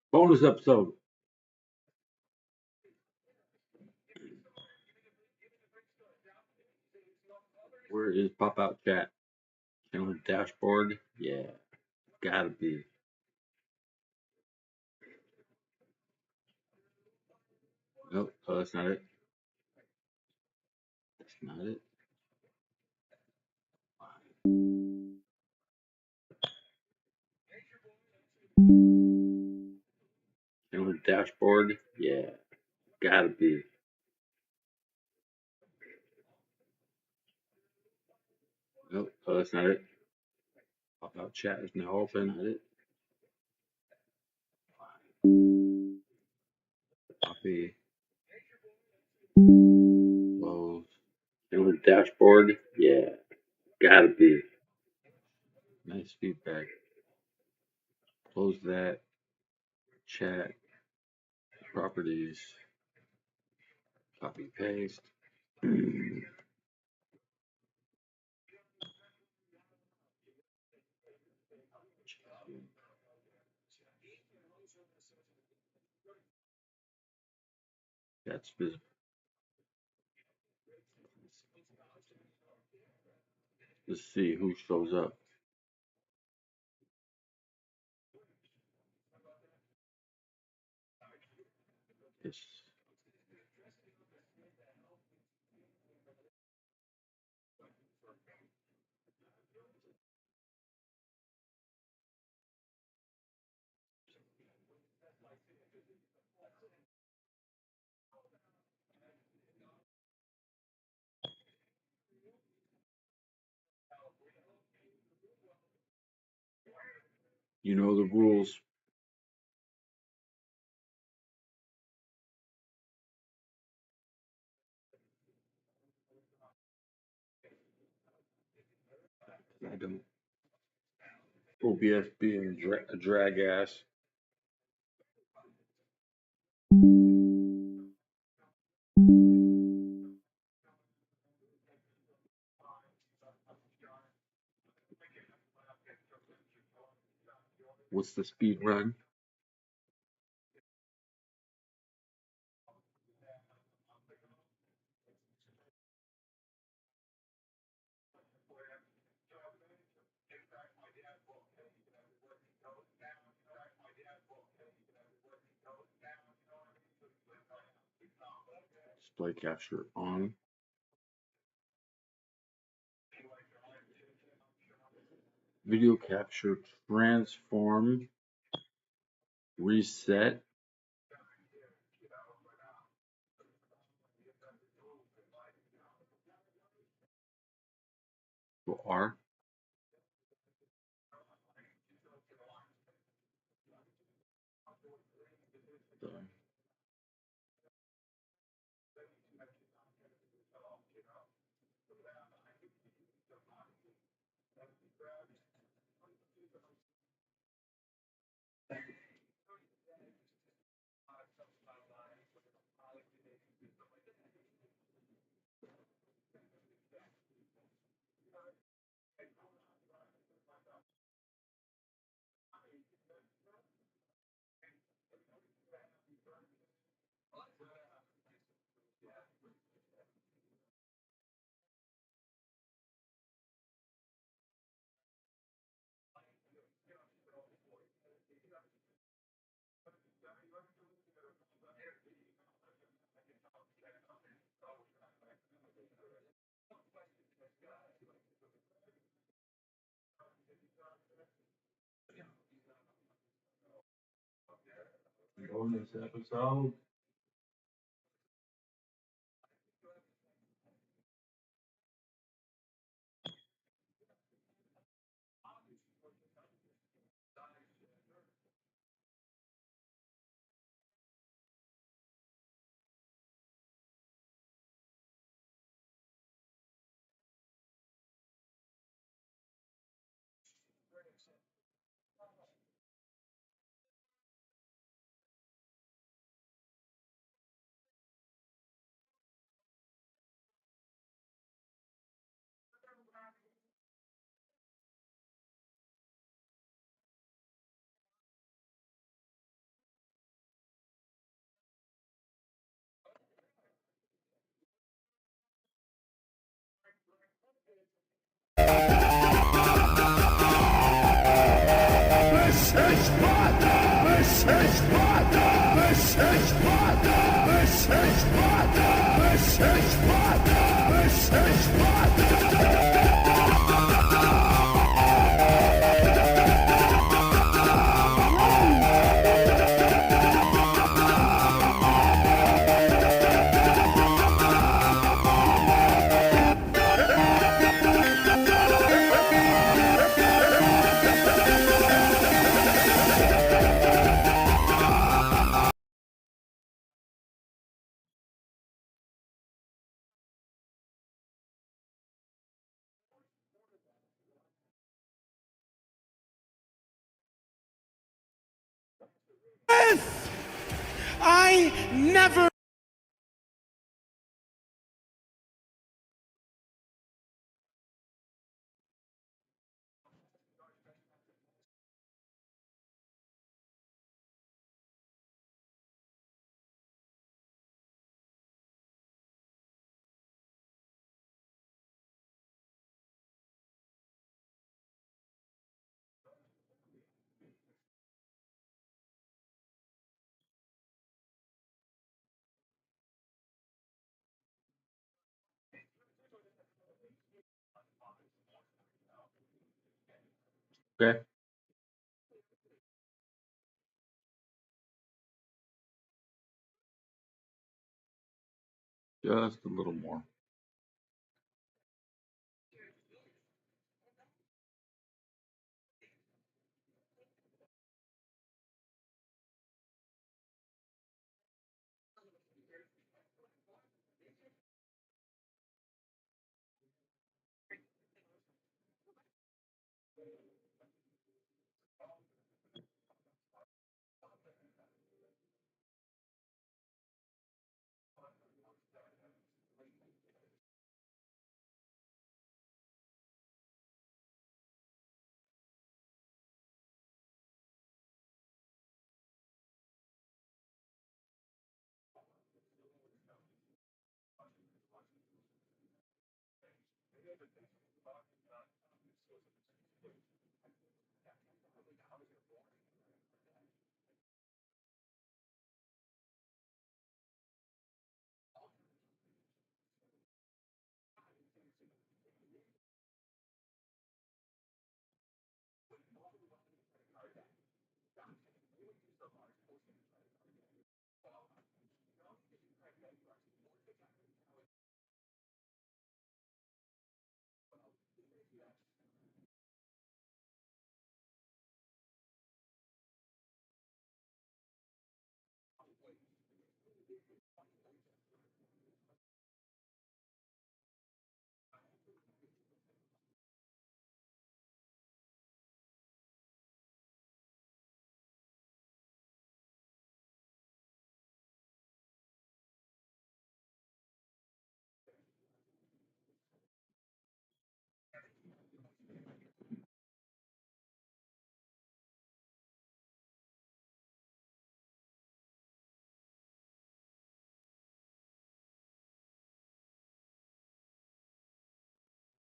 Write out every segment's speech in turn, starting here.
Bonus episode. Where is Pop Out Chat? Channel dashboard? Yeah, gotta be. Nope, that's not it. That's not it. Channel dashboard? Yeah, gotta be. Nope, that's not it. Pop Out Chat is now open. Not it. Copy. Close. Channel dashboard? Yeah, gotta be. Nice feedback. Close that. Chat. Properties. Copy paste. That's visible. Let's see who shows up. It's you know the rules. I don't. OBS being a drag ass. What's the speed run? Display capture on. Video capture transform. Reset. Go R. Done. Bonus episode. I never. Okay, just a little more.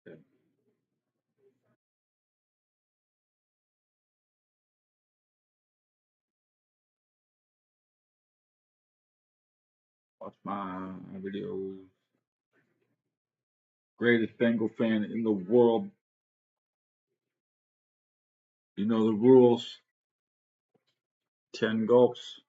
Okay. Watch my videos. Greatest Bengal fan in the world. You know the rules. 10 gulps.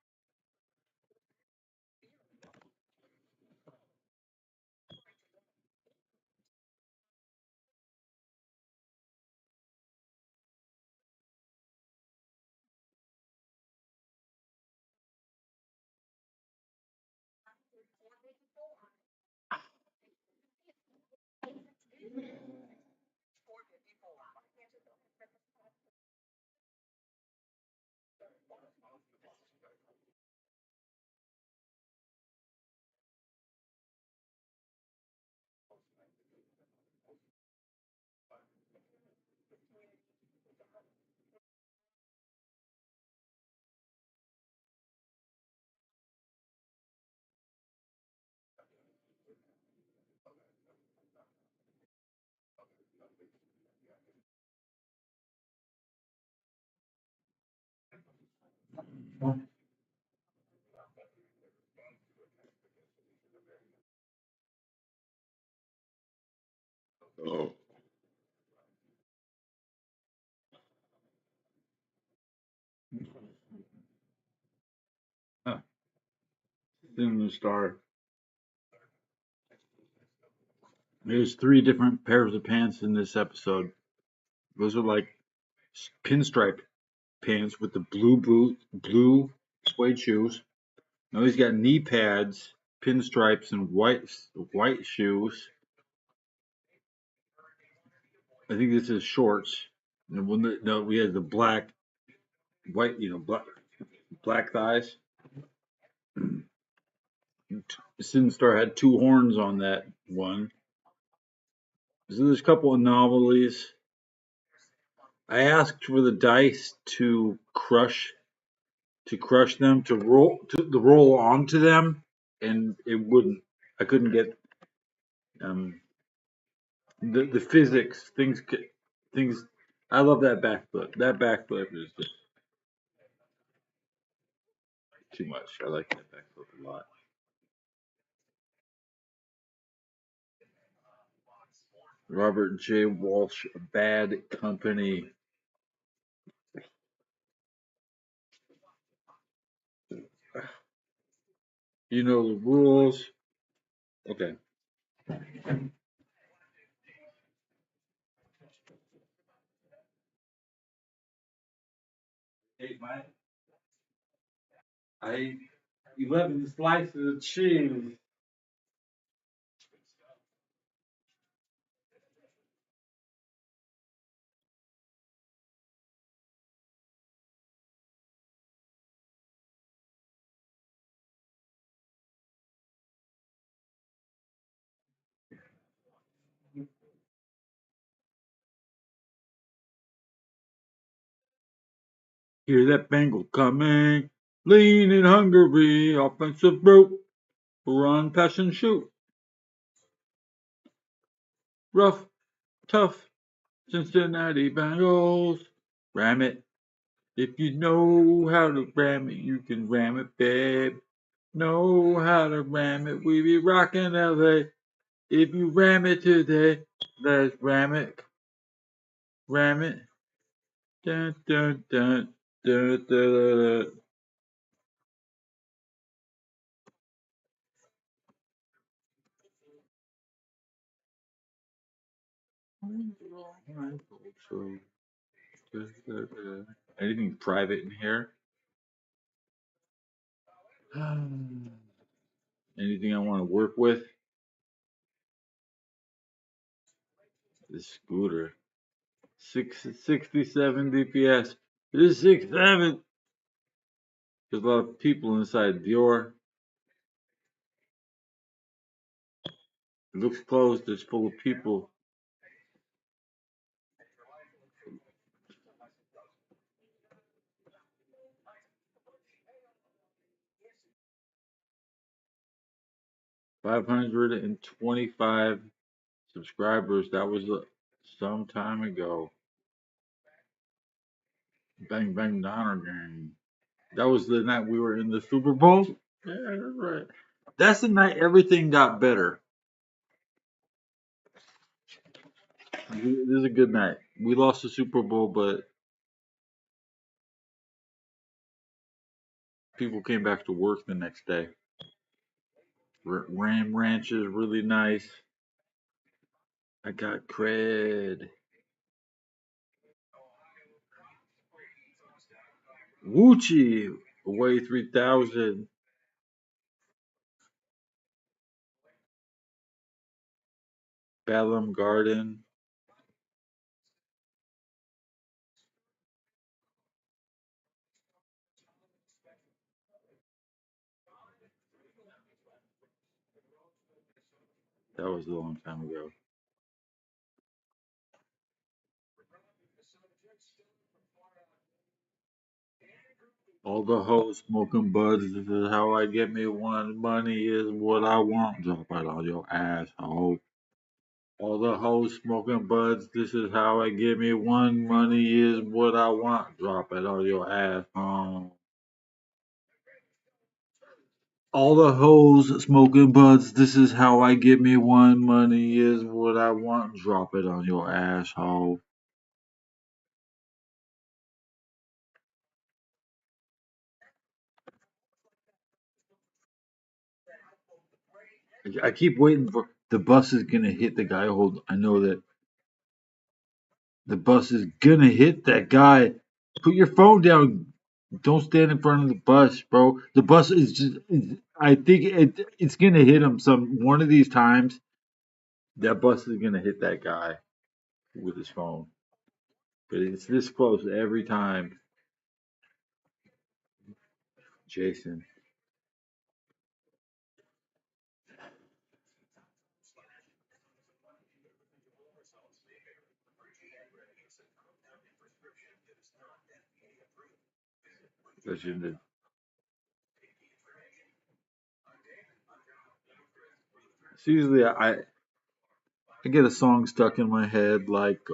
Oh. Huh. Cinnamon Star. There's 3 different pairs of pants in this episode. Those are like pinstripe pants with the blue suede shoes. Now he's got knee pads, pinstripes, and white shoes. I think this is shorts. And no, we had the black, white, black. Black Thighs. Sinstar had 2 horns on that one. So there's a couple of novelties. I asked for the dice to crush them to roll onto them, and it wouldn't. I couldn't get um, the physics things. I love that backflip. That backflip is just too much. I like that backflip a lot. Robert J. Walsh, Bad Company. You know the rules. Okay. Hey, Mike. I ate 11 slices of cheese. Hear that bangle coming. Lean and hungry. Offensive route. Run, pass, and shoot. Rough, tough. Cincinnati Bengals. Ram it. If you know how to ram it, you can ram it, babe. Know how to ram it. We be rockin' LA. If you ram it today, let's ram it. Ram it. Dun, dun, dun, dun, dun, dun. Anything private in here? Anything I want to work with? This scooter. 667 DPS. This is 6'7". There's a lot of people inside Dior. It looks closed. It's full of people. $525 subscribers. That was some time ago. Bang Bang Donner Gang. That was the night we were in the Super Bowl. Yeah, that's right. That's the night everything got better. This is a good night. We lost the Super Bowl, but people came back to work the next day. Ram Ranch is really nice. I got cred. Wuchi away 3,000. Ballum Garden. That was a long time ago. All the hoes smoking buds. This is how I get me one. Money is what I want. Drop it on your asshole. All the hoes smoking buds. This is how I get me one. Money is what I want. Drop it on your asshole. All the hoes smoking buds. This is how I get me one. Money is what I want. Drop it on your asshole. I keep waiting for the bus is gonna hit the guy. Hold, I know that the bus is gonna hit that guy. Put your phone down. Don't stand in front of the bus, bro. The bus is just. I think it's gonna hit him one of these times. That bus is gonna hit that guy with his phone. But it's this close every time. Jason. Legended. It's usually I get a song stuck in my head like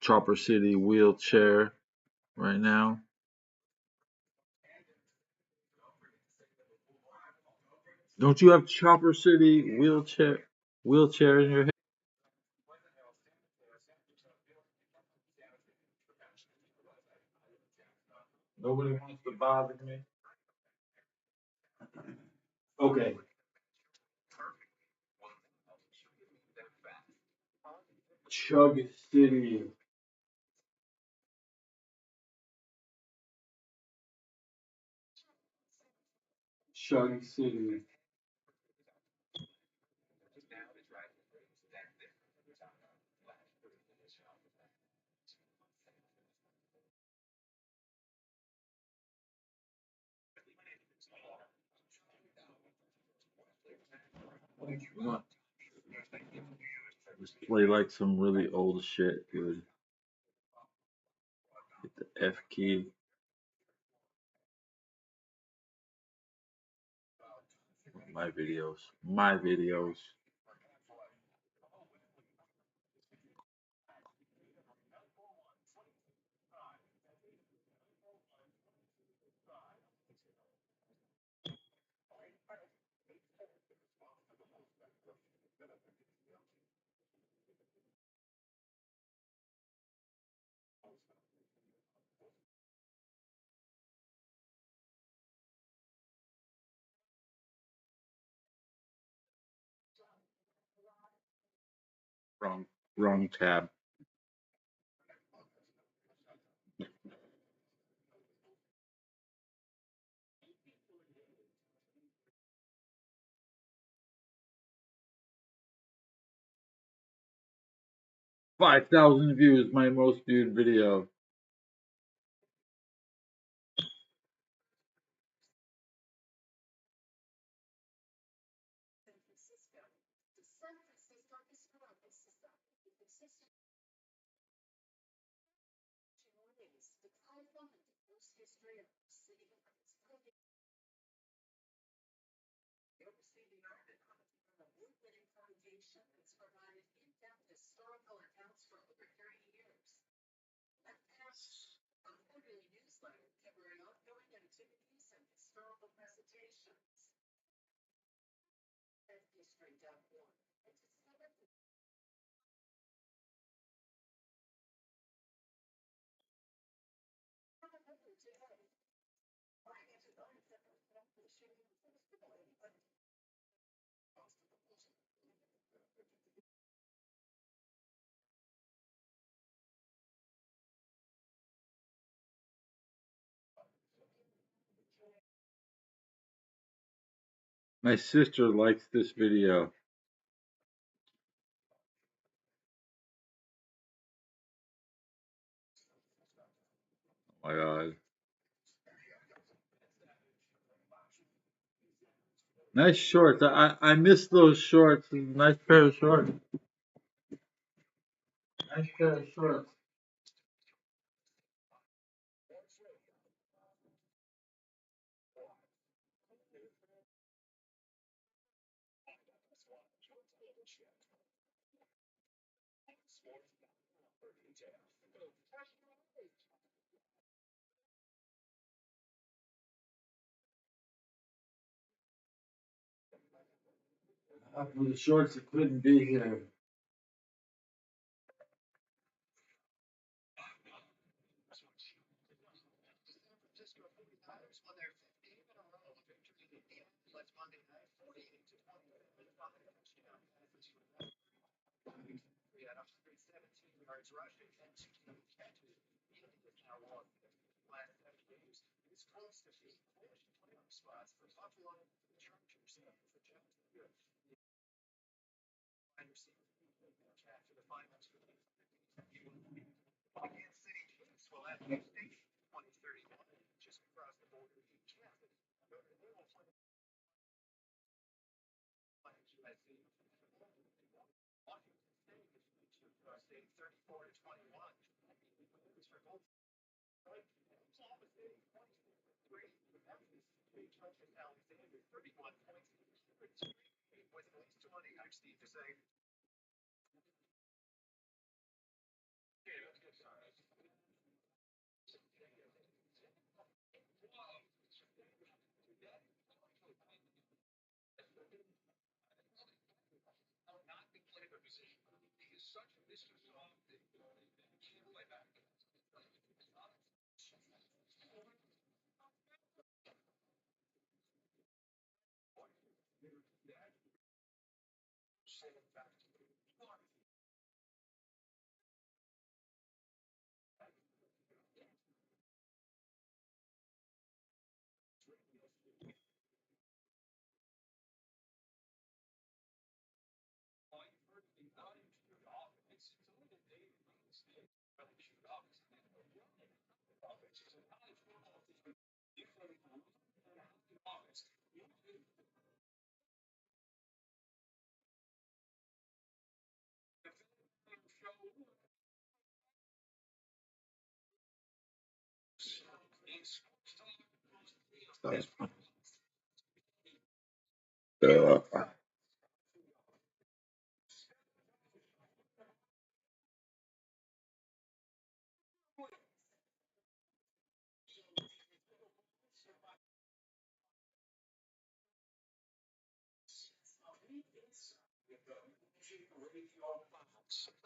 Chopper City Wheelchair right now. Don't you have Chopper City Wheelchair in your head? Nobody wants to bother me. Okay. Chug City. Chug City. Just play like some really old shit, dude. Hit the F key. My videos. My videos. Wrong wrong tab. 5,000 views, my most viewed video. My sister likes this video. Oh my god. Nice shorts. I miss those shorts. Nice pair of shorts. Nice pair of shorts. For the shorts that couldn't be here.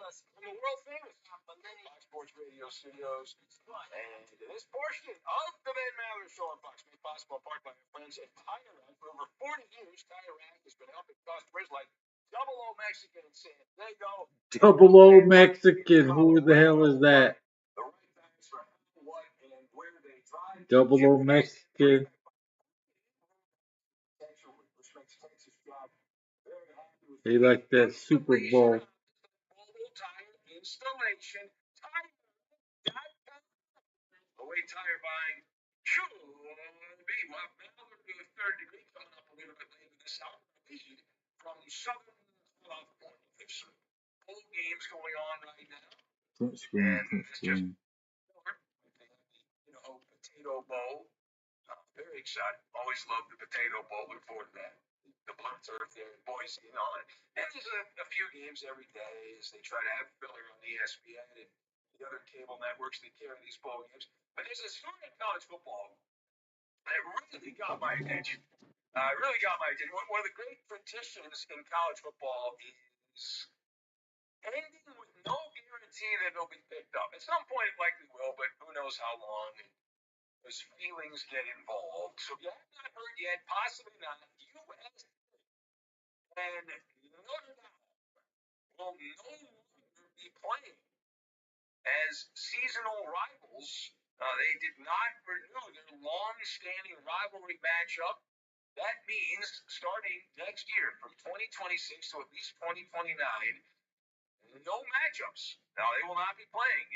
From the world famous Fox Sports Radio Studios, and this portion of the Ben Maller Show on Fox made possible in part by our friends at Tire Rack. For over 40 years, Tire Rack has been helping customers like Double O Mexican in San Diego. Double O Mexican. Who the hell is that? The right times for how, what, and where they drive. Double O Mexican. Which makes Texas job very happy with They like that Super Bowl. mobile tire installation. Tire.com. Away tire buying should be. Well, Mallard to the third degree coming up a little bit later this hour. Lead from Southern California. There's some bowl games going on right now. Front screen, front screen. Potato Bowl. Very excited. Always loved the Potato Bowl. Look forward to that. The Blue Turf there in Boise and all that. And there's a few games every day as they try to have filler on ESPN and the other cable networks that carry these bowl games. But there's a story in college football that really got my attention. One of the great traditions in college football is ending with no guarantee that it'll be picked up. At some point, it likely will, but who knows how long. As feelings get involved. So if you have not heard yet, possibly not, USC and Notre Dame will no longer be playing as seasonal rivals. They did not renew their long-standing rivalry matchup. That means starting next year, from 2026 to at least 2029, no matchups. Now, they will not be playing.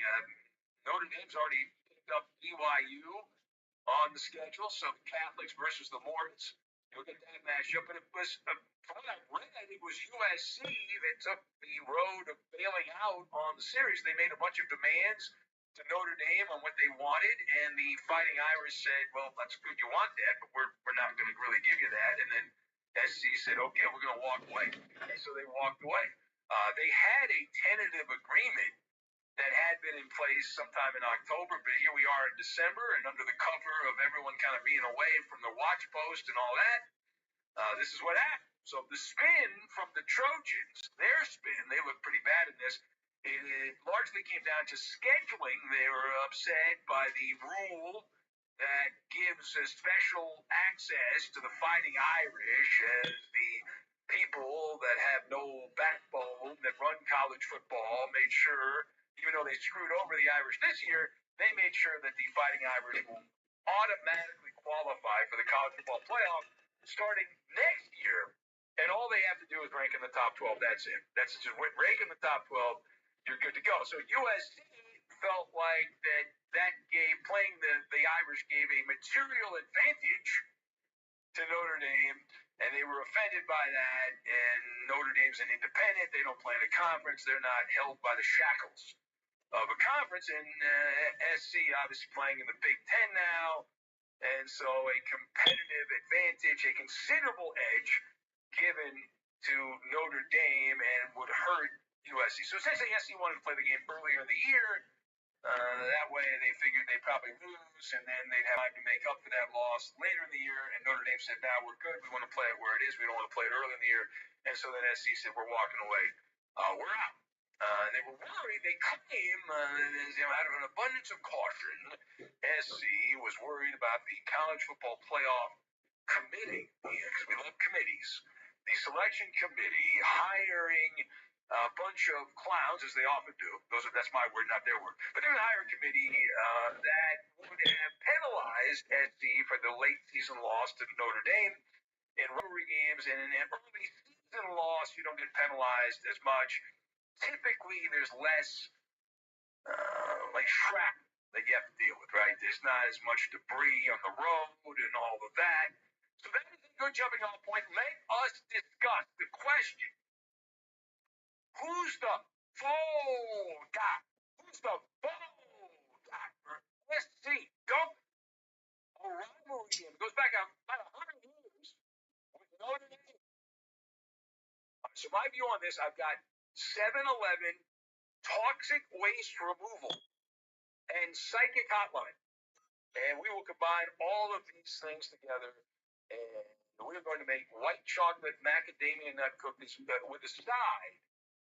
Notre Dame's already picked up BYU on the schedule, so the Catholics versus the Mormons. You'll get that matchup, and it was, from what I've read, it was USC that took the road of bailing out on the series. They made a bunch of demands to Notre Dame on what they wanted, and the Fighting Irish said, well, that's good you want that, but we're not going to really give you that. And then SC said, okay, we're going to walk away. And so they walked away. They had a tentative agreement that had been in place sometime in October, but here we are in December, and under the cover of everyone kind of being away from the watch post and all that, this is what happened. So the spin from the Trojans, their spin, they look pretty bad in this, it largely came down to scheduling. They were upset by the rule that gives a special access to the Fighting Irish as the people that have no backbone that run college football made sure, even though they screwed over the Irish this year, they made sure that the Fighting Irish will automatically qualify for the college football playoff starting next year. And all they have to do is rank in the top 12. That's it. That's just rank in the top 12. You're good to go. So USC felt like that gave playing the Irish gave a material advantage to Notre Dame, and they were offended by that. And Notre Dame's an independent; they don't play in a conference; they're not held by the shackles of a conference. And SC obviously playing in the Big Ten now, and so a competitive advantage, a considerable edge given to Notre Dame, and would hurt USC. So essentially, SC wanted to play the game earlier in the year. That way, they figured they'd probably lose, and then they'd have time to make up for that loss later in the year. And Notre Dame said, "Now we're good. We want to play it where it is. We don't want to play it early in the year." And so then SC said, "We're walking away. We're out." And they were worried. They claim, out of an abundance of caution, SC was worried about the college football playoff committee, because we love committees. The selection committee hiring a bunch of clowns, as they often do. That's my word, not their word. But there's a hiring committee that would have penalized SC for the late season loss to Notre Dame in rivalry games, and in an early season loss, you don't get penalized as much. Typically, there's less like shrapnel that you have to deal with, right? There's not as much debris on the road and all of that. So that is a good jumping off point. Let us discuss the question: who's the fall guy? Who's the fall guy for SC? Go. A rivalry game. It goes back about 100 years with Notre Dame. So my view on this, I've got 7-Eleven toxic waste removal and psychic hotline. And we will combine all of these things together, and we're going to make white chocolate macadamia nut cookies with a side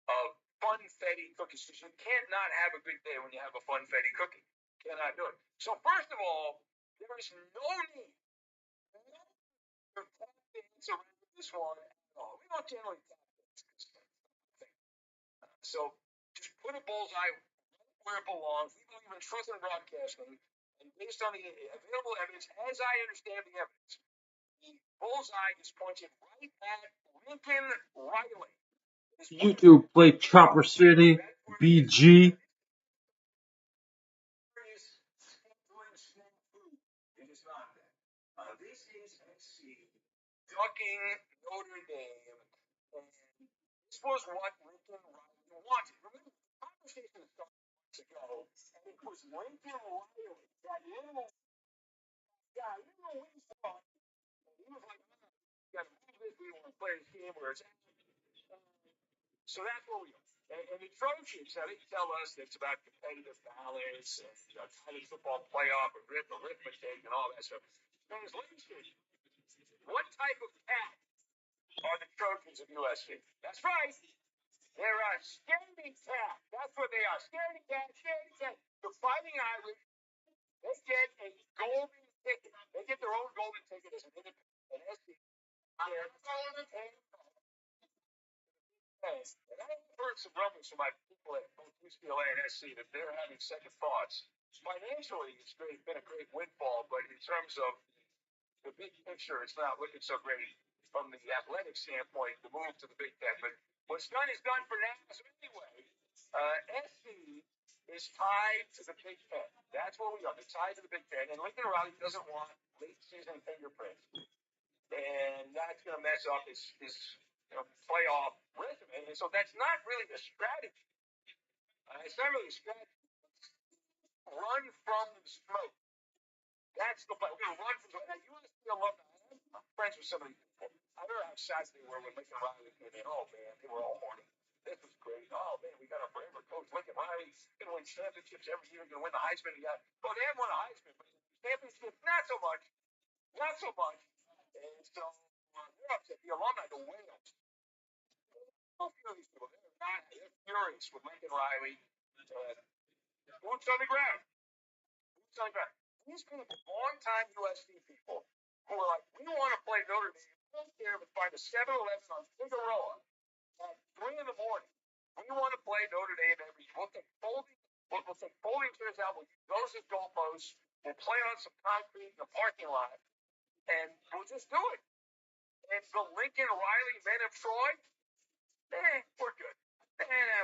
of funfetti cookies. So you can't not have a good day when you have a funfetti cookie. Cannot do it. So first of all, there is no need for tap dance around this one at all. We don't generally tap dance. So just put a bullseye where it belongs. We believe in truth in broadcasting, and based on the available evidence, as I understand the evidence, the bullseye is pointed right at Lincoln Riley. YouTube, play Chopper City, BG. This is SC ducking Notre Dame, and this was what Lincoln Riley wanted. Remember, the conversation started months ago, and it was Lincoln Riley, that little guy, we saw, and he was like, "You got to move this. We want to play this game where it's at." So that's where we are. And the Trojans, now they tell us that it's about competitive balance and college football playoff and arithmetic and all that stuff. Translation: what type of cat are the Trojans of USC? That's right. They're a scaredy cat. That's what they are. Scaredy cat, scaredy cat. The Fighting Irish, they get a golden ticket. They get their own golden ticket as an independent. And SC. And I've heard some rumblings from my people at both UCLA and SC that they're having second thoughts. Financially, it's been a great windfall, but in terms of the big picture, it's not looking so great from the athletic standpoint, the move to the Big Ten. But what's done is done for now. So anyway, SC is tied to the Big Ten. That's where we are. They're tied to the Big Ten. And Lincoln Riley doesn't want late season fingerprints. And that's going to mess up his playoff resume. And so that's not really a strategy. It's not really a strategy. Run from the smoke. That's the play. We're going to run from the smoke. Now, USC alumni, I'm friends with some of these people. I remember how excited they were when Lincoln Riley came in. Oh, man, they were all horny. This was great. Oh, man, we got our forever coach. Lincoln Riley's going to win championships every year. Going to win the Heisman. They haven't won a Heisman, but championships, not so much. Not so much. And so they're upset. The alumni, the whales. A few of these people, they're furious with Lincoln Riley. Boots on the ground. Boots on the ground. These people, long-time USC people, who are like, we want to play Notre Dame. We don't care if it's by the 7-Eleven on Figueroa at 3 in the morning. We want to play Notre Dame every year. We'll take folding chairs out. We'll use those as goalposts. We'll play on some concrete in the parking lot. And we'll just do it. And the Lincoln Riley men of Troy, we're good.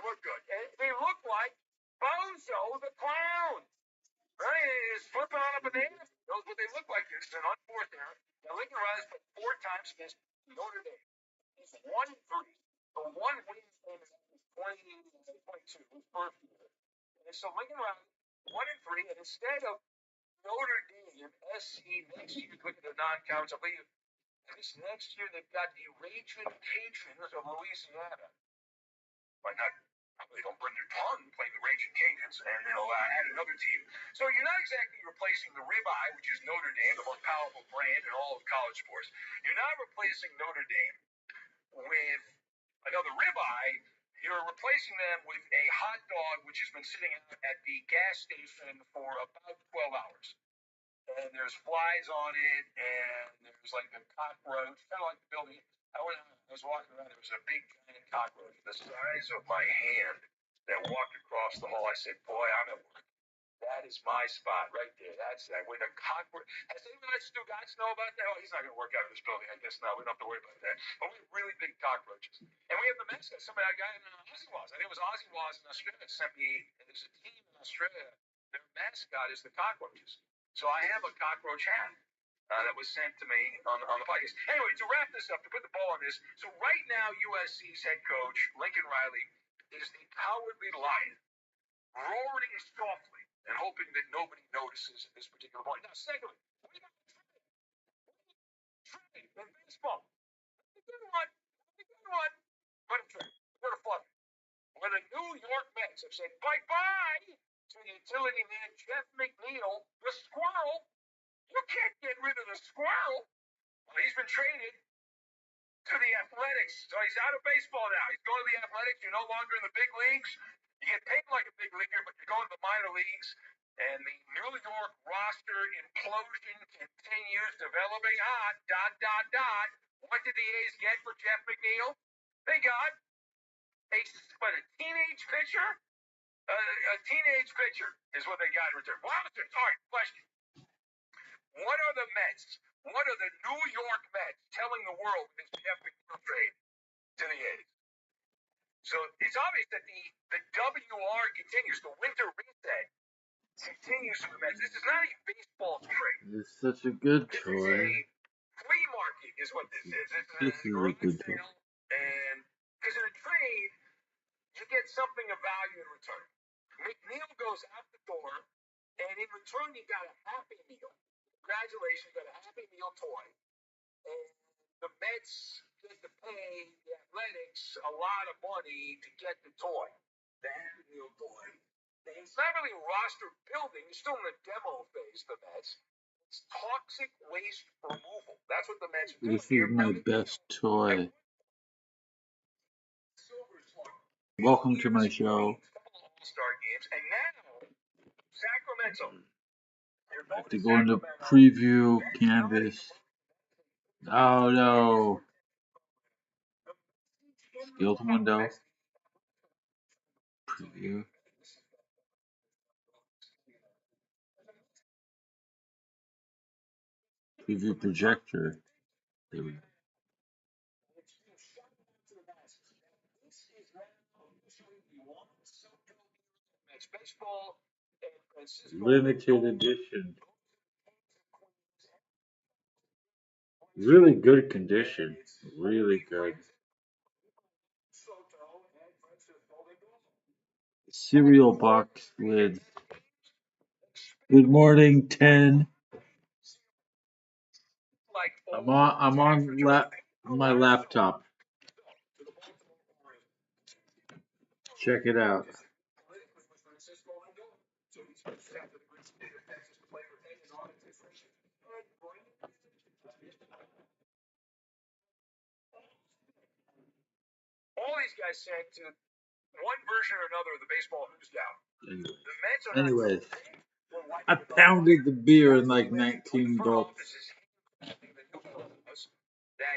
We're good. And they look like Bozo the Clown. Right? He's flipping on a banana. knows what they look like. It's an on fourth there. Now Lincoln Riley's played 4 times against Notre Dame. He's 1-3. The one win in 2022, his first year. And so Lincoln Riley 1-3, and instead of Notre Dame, SC next year, look at the non-counts, I believe. This next year they've got the Raging Cajuns of Louisiana. Why not? They don't bring their tongue playing the Raging Cajuns, and they'll add another team. So you're not exactly replacing the Ribeye, which is Notre Dame, the most powerful brand in all of college sports. You're not replacing Notre Dame with another Ribeye. You're replacing them with a hot dog, which has been sitting out at the gas station for about 12 hours. And there's flies on it, and there's like a cockroach, kind of like the building. I was walking around, there was a big giant cockroach the size of my hand that walked across the hall. I said, boy, I'm at work. That is my spot right there. That's that. With a cockroach. Has anyone let Stu Gatz know about that? Oh, he's not going to work out of this building, I guess. No, we don't have to worry about that. But we have really big cockroaches. And we have the mascot. Somebody, a guy in Aussie Waz. I think it was Aussie Waz in Australia sent me, there's a team in Australia. Their mascot is the cockroaches. So I have a cockroach hat that was sent to me on the podcast. Anyway, to wrap this up, to put the ball on this, so right now USC's head coach, Lincoln Riley, is the cowardly lion, roaring softly and hoping that nobody notices at this particular point. Now, secondly, we got trade in baseball. The good one, but a trade. We're going to fluff it. When the New York Mets have said bye-bye to utility man Jeff McNeil, the squirrel. You can't get rid of the squirrel. Well, he's been traded to the Athletics. So he's out of baseball now. He's going to the Athletics. You're no longer in the big leagues. You get paid like a big leaguer, but you're going to the minor leagues. And the New York roster implosion continues developing hot. ... What did the A's get for Jeff McNeil? They got a teenage pitcher? A teenage pitcher is what they got in return. Well, all right, question. What are the Mets? What are the New York Mets telling the world with this Jeff McNeil trade to the A's? So it's obvious that the WR continues. The winter reset continues for the Mets. This is not a baseball trade. It's such a good This toy. is a flea market is what this is. This is a good toy. And because in a trade, you get something of value in return. McNeil goes out the door, and in return, you got a Happy Meal. Congratulations, got a Happy Meal toy. And the Mets get to pay the Athletics a lot of money to get the toy, the Happy Meal toy. And it's not really roster building. You're still in the demo phase, the Mets. It's toxic waste removal. That's what the Mets do. This is my best toy. Welcome to my show. All-Star games, and now Sacramento. I have to go into preview canvas. Oh no. Skilled window. Preview. Preview projector. There we go. Limited edition. Really good condition. Really good. Cereal box lid. Good morning, 10. I'm on my laptop. Check it out. All these guys said to one version or another of the baseball who's down. Anyways, I pounded the beer in like 19 gulps. That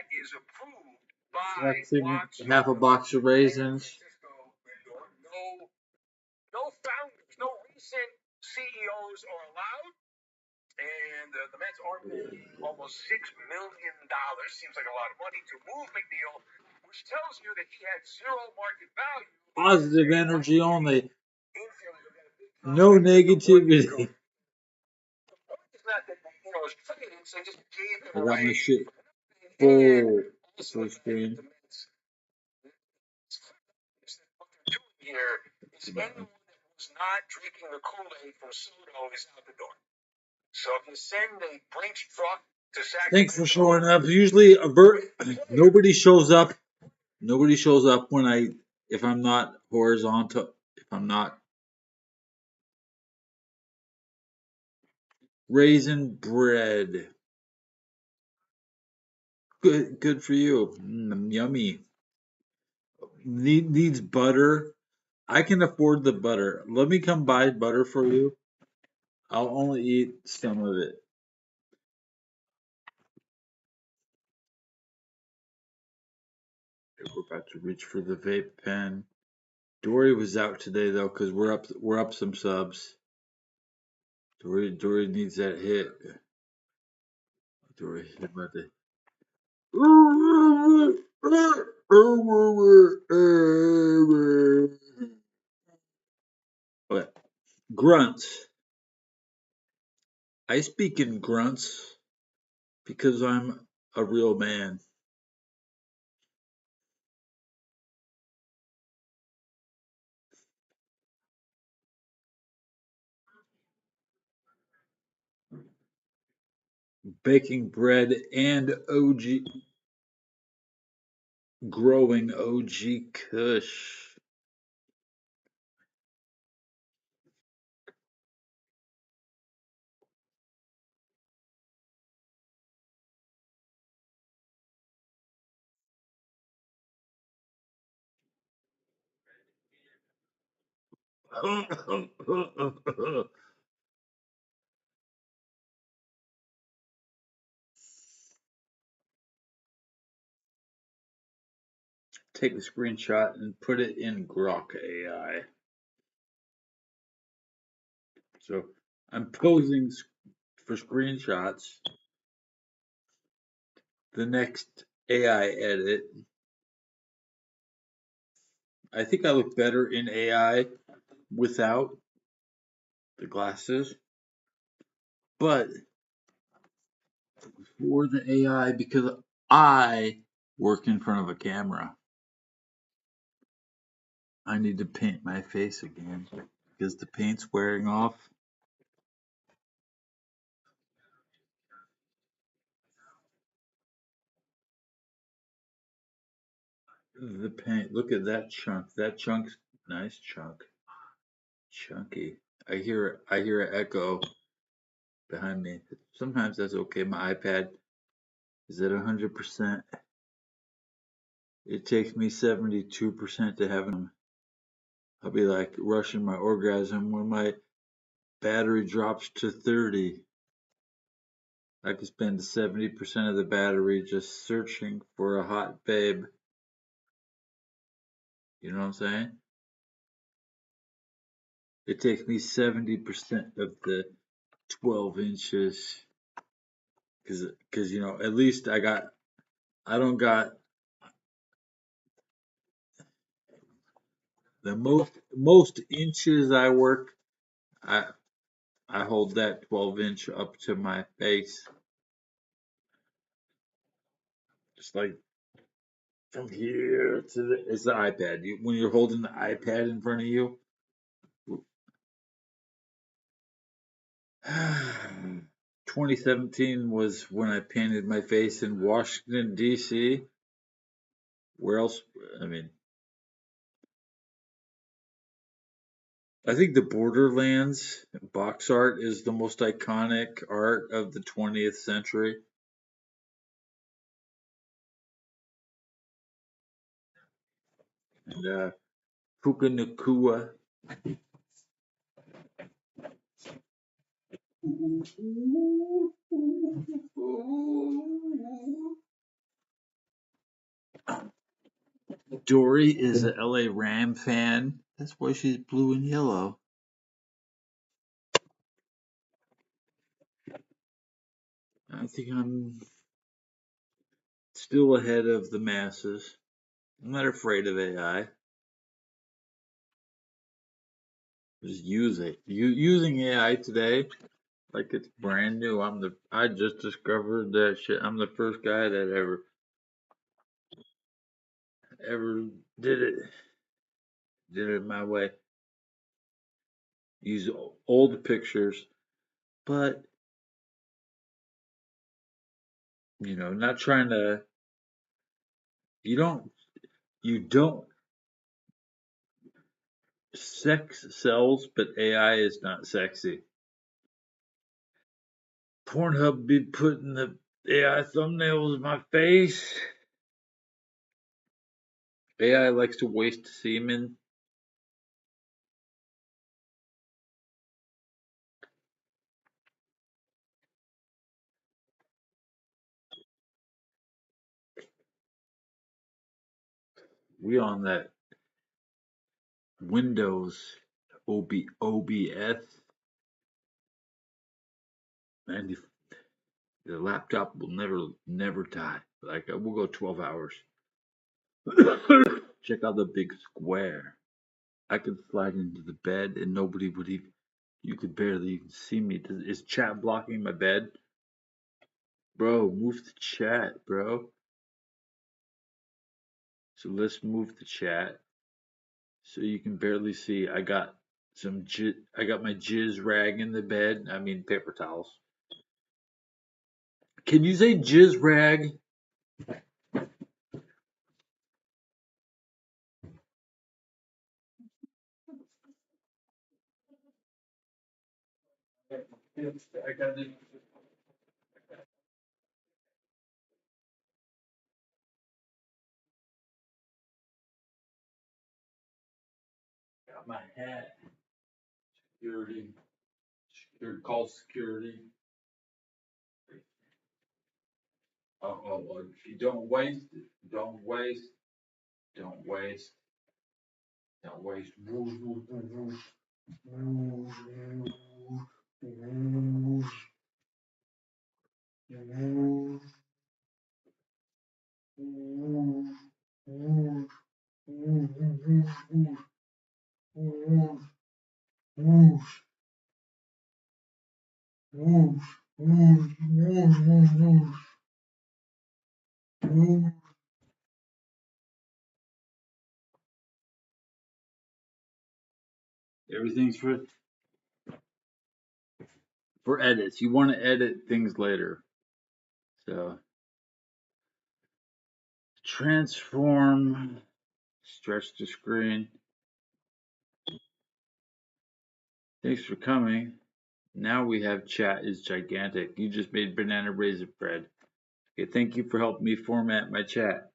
is approved by That's half a box of raisins. No founders, no recent CEOs are allowed. And the Mets are paying almost $6 million, seems like a lot of money, to move McNeil, which tells you that he had zero market value. Positive energy only. No negativity. The point is not that So I just gave him I got my away. shit And full also, full screen. the Mets, what they're doing here is anyone that was not drinking the Kool-Aid from Soto is out the door. So if you send a Brinks truck to Sacramento, Thanks for showing up. Usually, nobody shows up. Nobody shows up if I'm not horizontal. If I'm not raisin bread. Good for you. Yummy. Needs butter. I can afford the butter. Let me come buy butter for you. I'll only eat some of it. We're about to reach for the vape pen. Dory was out today though, cause we're up some subs. Dory needs that hit. Dory about to. Okay. Grunts. I speak in grunts because I'm a real man. Baking bread and growing OG Kush. Take a screenshot and put it in Grok AI. So I'm posing for screenshots. The next AI edit. I think I look better in AI without the glasses. But for the AI, because I work in front of a camera, I need to paint my face again because the paint's wearing off. The paint, look at that chunk. That chunk's nice chunk. Chunky. I hear an echo behind me. Sometimes that's okay. My iPad is at 100%. It takes me 72% to have them. I'll be like rushing my orgasm when my battery drops to 30. I could spend 70% of the battery just searching for a hot babe. You know what I'm saying? It takes me 70% of the 12 inches. Cause you know, at least I don't got the most inches I work. I I hold that 12-inch up to my face. Just like from here to it's the iPad. When you're holding the iPad in front of you. 2017 was when I painted my face in Washington, D.C. Where else? I mean, I think the Borderlands box art is the most iconic art of the 20th century. And Puka Nakua. Dory is a LA Ram fan. That's why she's blue and yellow. I think I'm still ahead of the masses. I'm not afraid of AI. Just use it. Using AI today like it's brand new. I just discovered that shit. I'm the first guy that ever did it. Did it my way. Use old pictures, but not trying to. You don't. You don't. Sex sells, but AI is not sexy. Pornhub be putting the AI thumbnails in my face. AI likes to waste semen. We on that Windows OBS, and the laptop will never die. Like we'll go 12 hours. Check out the big square. I could slide into the bed and nobody would even. You could barely even see me. Is chat blocking my bed? Bro, move the chat, bro. So let's move the chat so you can barely see. I got I got my jizz rag in the bed. I mean paper towels. Can you say jizz rag? Got my hat. Security. Call security. If you don't waste it, don't waste, don't waste, don't waste. Everything's for edits. You want to edit things later. So transform, stretch the screen. Thanks for coming. Now we have chat is gigantic. You just made banana raisin bread. Okay, thank you for helping me format my chat.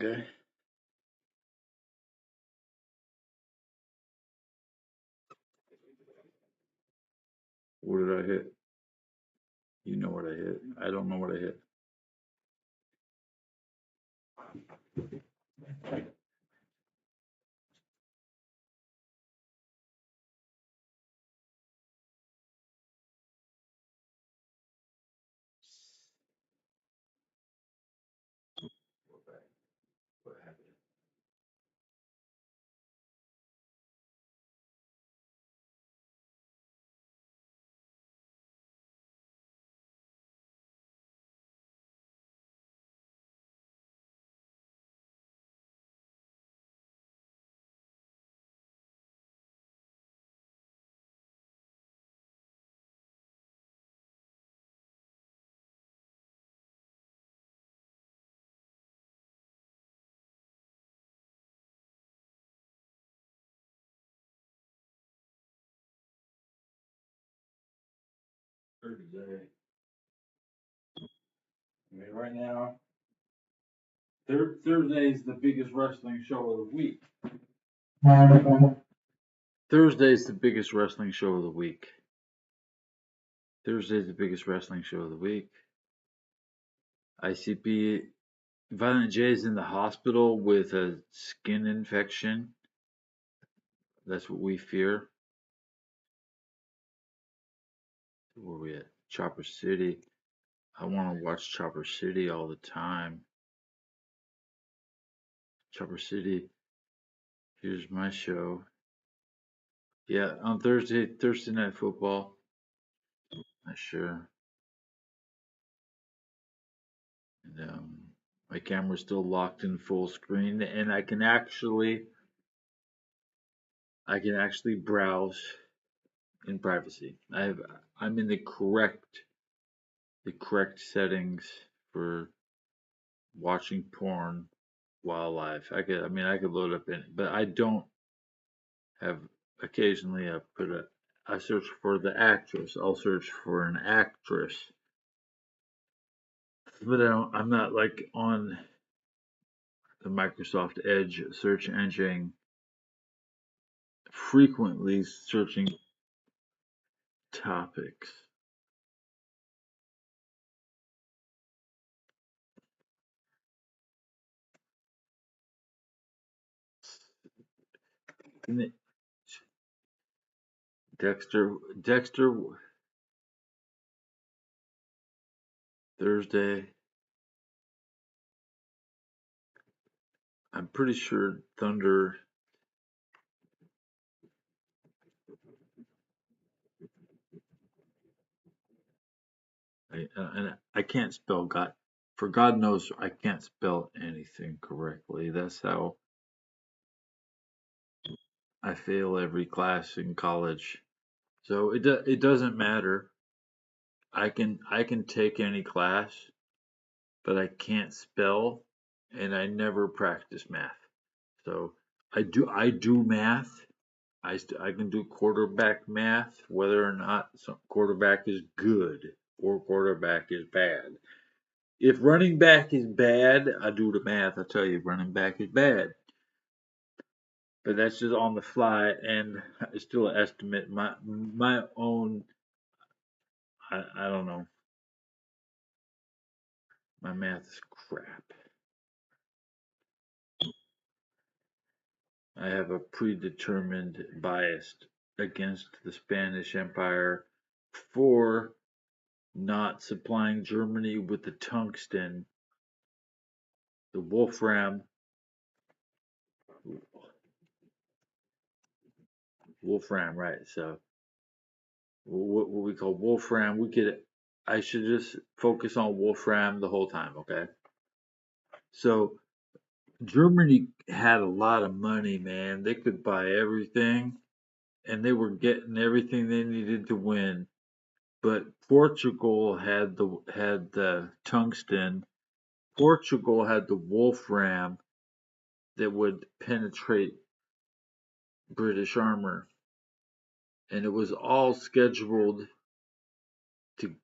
Okay. What did I hit? You know what I hit. I don't know what I hit. What happened? Thursday. I mean, right now, Thursday is the biggest wrestling show of the week. Thursday is the biggest wrestling show of the week. Thursday is the biggest wrestling show of the week. ICP Violent J is in the hospital with a skin infection. That's what we fear. Where are we at? Chopper City. I want to watch Chopper City all the time. Chopper City. Here's my show. Yeah, on Thursday night football. Sure. And, my camera's still locked in full screen, and I can actually browse in privacy. I'm in the correct settings for watching porn while live. I could load up in it, but I don't have. Occasionally I search for the actress. I'll search for an actress, but I'm not like on the Microsoft Edge search engine frequently searching topics. Dexter Thursday. I'm pretty sure Thunder. And I can't spell God. For God knows, I can't spell anything correctly. That's how I fail every class in college. So it doesn't matter. I can take any class, but I can't spell, and I never practice math. So I do math. I can do quarterback math, whether or not some quarterback is good or quarterback is bad. If running back is bad, I do the math. I tell you, running back is bad. But that's just on the fly, and it's still an estimate. My own, I don't know. My math is crap. I have a predetermined bias against the Spanish Empire for not supplying Germany with the tungsten, the wolfram, right? So what we call wolfram, I should just focus on wolfram the whole time, okay? So Germany had a lot of money, man. They could buy everything, and they were getting everything they needed to win. But Portugal had the tungsten. Portugal had the wolfram that would penetrate British armor, and it was all scheduled to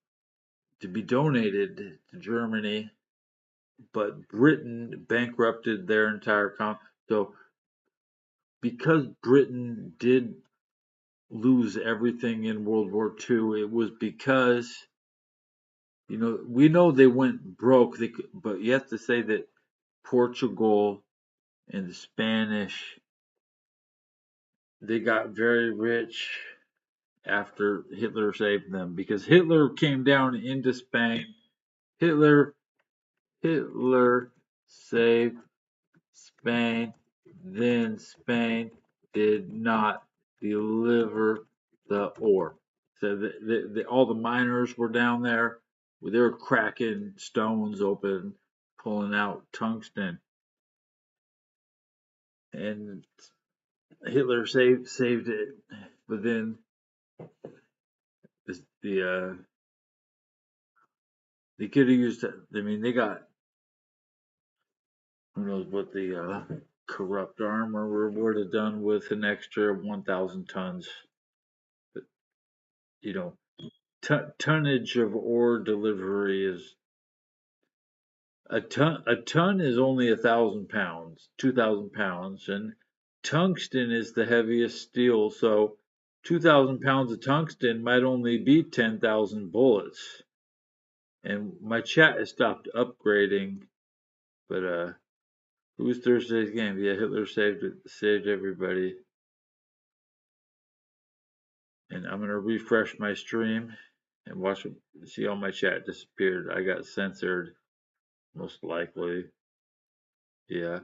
be donated to Germany, but Britain bankrupted their entire so because Britain did lose everything in World War II, it was because we know they went broke. But you have to say that Portugal and the Spanish, they got very rich after Hitler saved them, because Hitler came down into Spain. Hitler saved Spain, then Spain did not deliver the ore. So all the miners were down there. They were cracking stones open, pulling out tungsten, and Hitler saved it. But then they could have used it. I mean, they got, who knows what the corrupt armor would have done with an extra 1,000 tons. But tonnage of ore delivery is a ton is only 1,000 pounds, 2,000 pounds, and tungsten is the heaviest steel. So 2,000 pounds of tungsten might only be 10,000 bullets. And my chat has stopped upgrading, but who's Thursday's game? Yeah, Hitler saved everybody. And I'm gonna refresh my stream and see all my chat disappeared. I got censored, most likely. Yeah.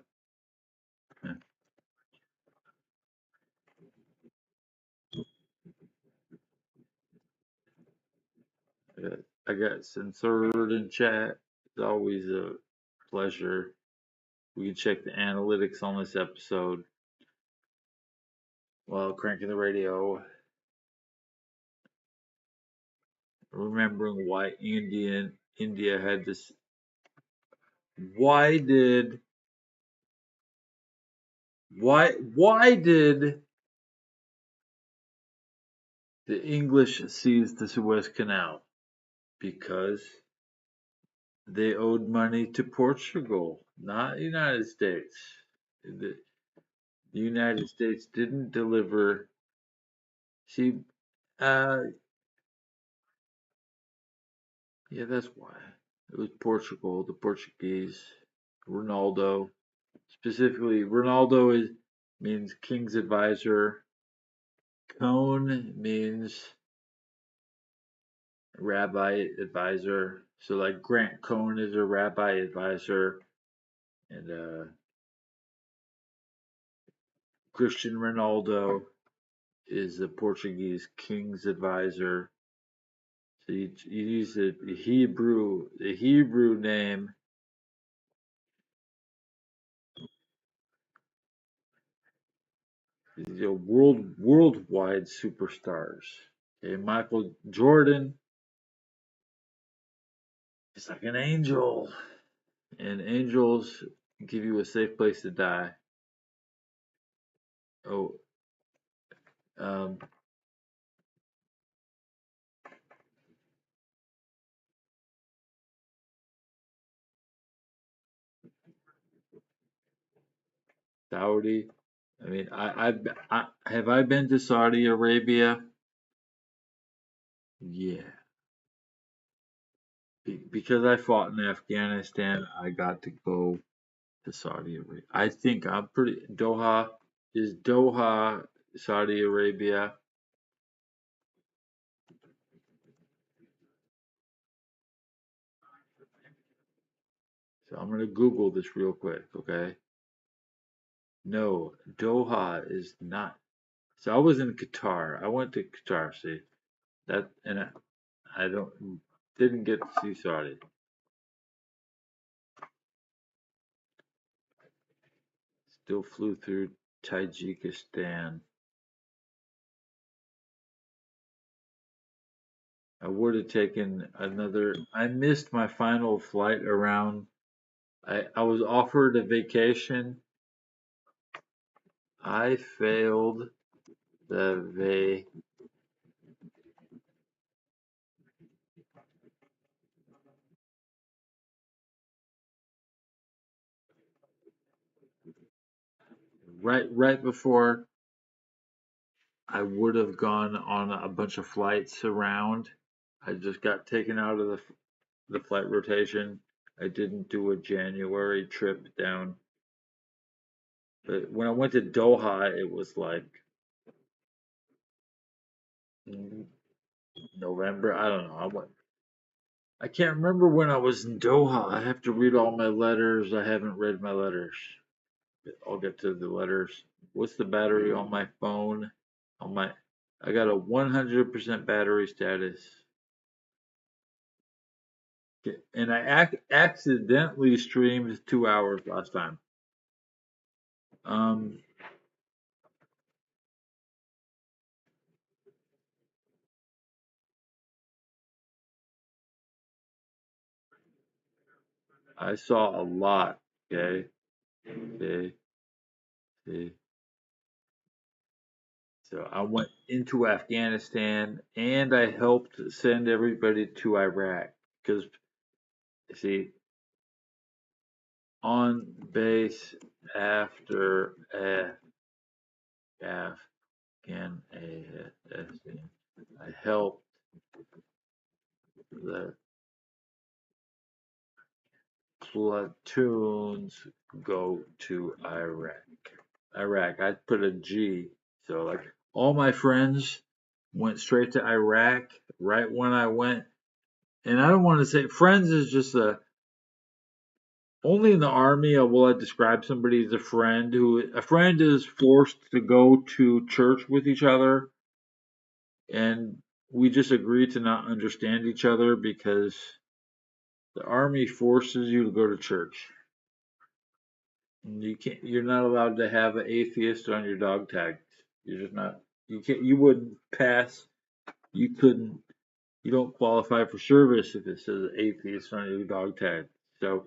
I got censored in chat. It's always a pleasure. We can check the analytics on this episode while cranking the radio. Remembering why India had this. Why did the English seize the Suez Canal? Because they owed money to Portugal, not the United States. The United States didn't deliver. See, yeah, that's why. It was Portugal, the Portuguese, Ronaldo. Specifically, Ronaldo means king's advisor. Cone means rabbi advisor. So like Grant Cohn is a rabbi advisor, and Christian Ronaldo is the Portuguese king's advisor. So you use the Hebrew name. Worldwide superstars. Okay, Michael Jordan is like an angel, and angels give you a safe place to die. Oh, Saudi. I mean, have I been to Saudi Arabia? Yeah. Because I fought in Afghanistan, I got to go to Saudi Arabia. I think I'm pretty. Doha is Doha, Saudi Arabia. So I'm gonna Google this real quick, okay? No, Doha is not. So I was in Qatar. I went to Qatar. See that, and I didn't get to see Saudi. Still flew through Tajikistan. I would have taken another. I missed my final flight around. I was offered a vacation. I failed the right before I would have gone on a bunch of flights around. I just got taken out of the flight rotation. I didn't do a January trip down. But when I went to Doha, it was like November. I don't know. I can't remember when I was in Doha. I have to read all my letters. I haven't read my letters. I'll get to the letters. What's the battery on my phone? I got a 100% battery status. And I accidentally streamed 2 hours last time. I saw a lot. Okay. So I went into Afghanistan and I helped send everybody to Iraq because, see, on base after Afghanistan, I helped the platoons go to Iraq. I put a G. So like all my friends went straight to Iraq right when I went. And I don't want to say friends is just only in the army will I describe somebody as a friend. A friend is forced to go to church with each other, and we just agreed to not understand each other because the Army forces you to go to church. And you're not allowed to have an atheist on your dog tag. You're just not. You wouldn't pass. You couldn't. You don't qualify for service if it says atheist on your dog tag. So,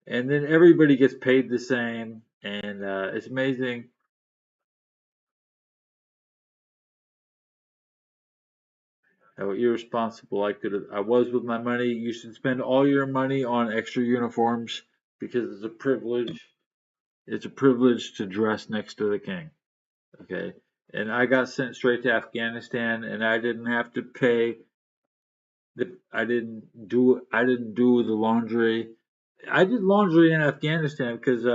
and then everybody gets paid the same, and it's amazing how irresponsible I was with my money. You should spend all your money on extra uniforms because it's a privilege. It's a privilege to dress next to the king. Okay, and I got sent straight to Afghanistan, and I didn't have to pay. I didn't do the laundry. I did laundry in Afghanistan because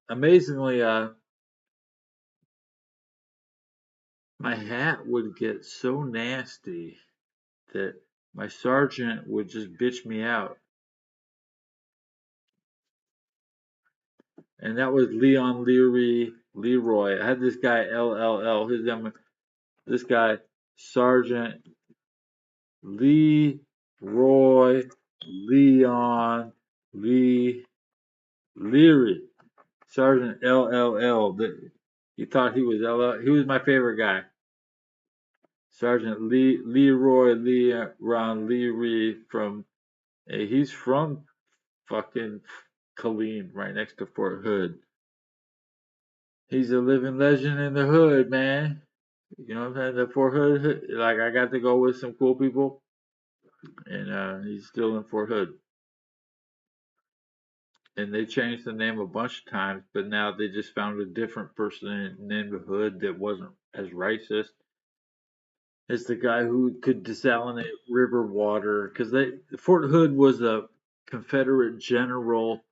amazingly my hat would get so nasty that my sergeant would just bitch me out. And that was Leroy. I had this guy LLL. This guy Sergeant Leroy Leon Leary. Sergeant LLL. You thought he was LL. He was my favorite guy. Sergeant Leroy Leon Leary from. He's from fucking Killeen, right next to Fort Hood. He's a living legend in the hood, man. You know what I'm saying? The Fort Hood, like I got to go with some cool people, and he's still in Fort Hood. And they changed the name a bunch of times, but now they just found a different person named the Hood that wasn't as racist. It's the guy who could desalinate river water because Fort Hood was a Confederate general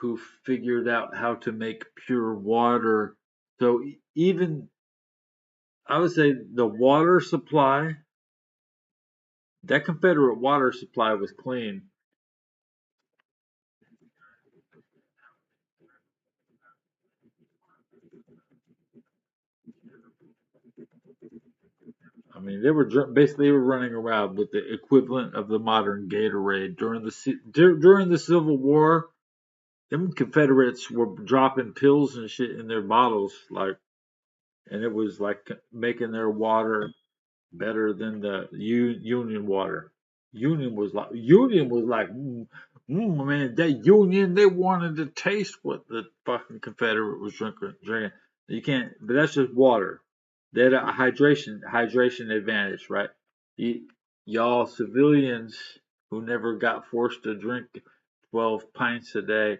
who figured out how to make pure water. So even I would say the water supply, that Confederate water supply was clean. I mean, they were basically running around with the equivalent of the modern Gatorade during the Civil War. Them Confederates were dropping pills and shit in their bottles, like, and it was like making their water better than the Union water. Union was like, man, that Union, they wanted to taste what the fucking Confederate was drinking. You can't, but that's just water. They had a hydration advantage, right? Y'all civilians who never got forced to drink 12 pints a day.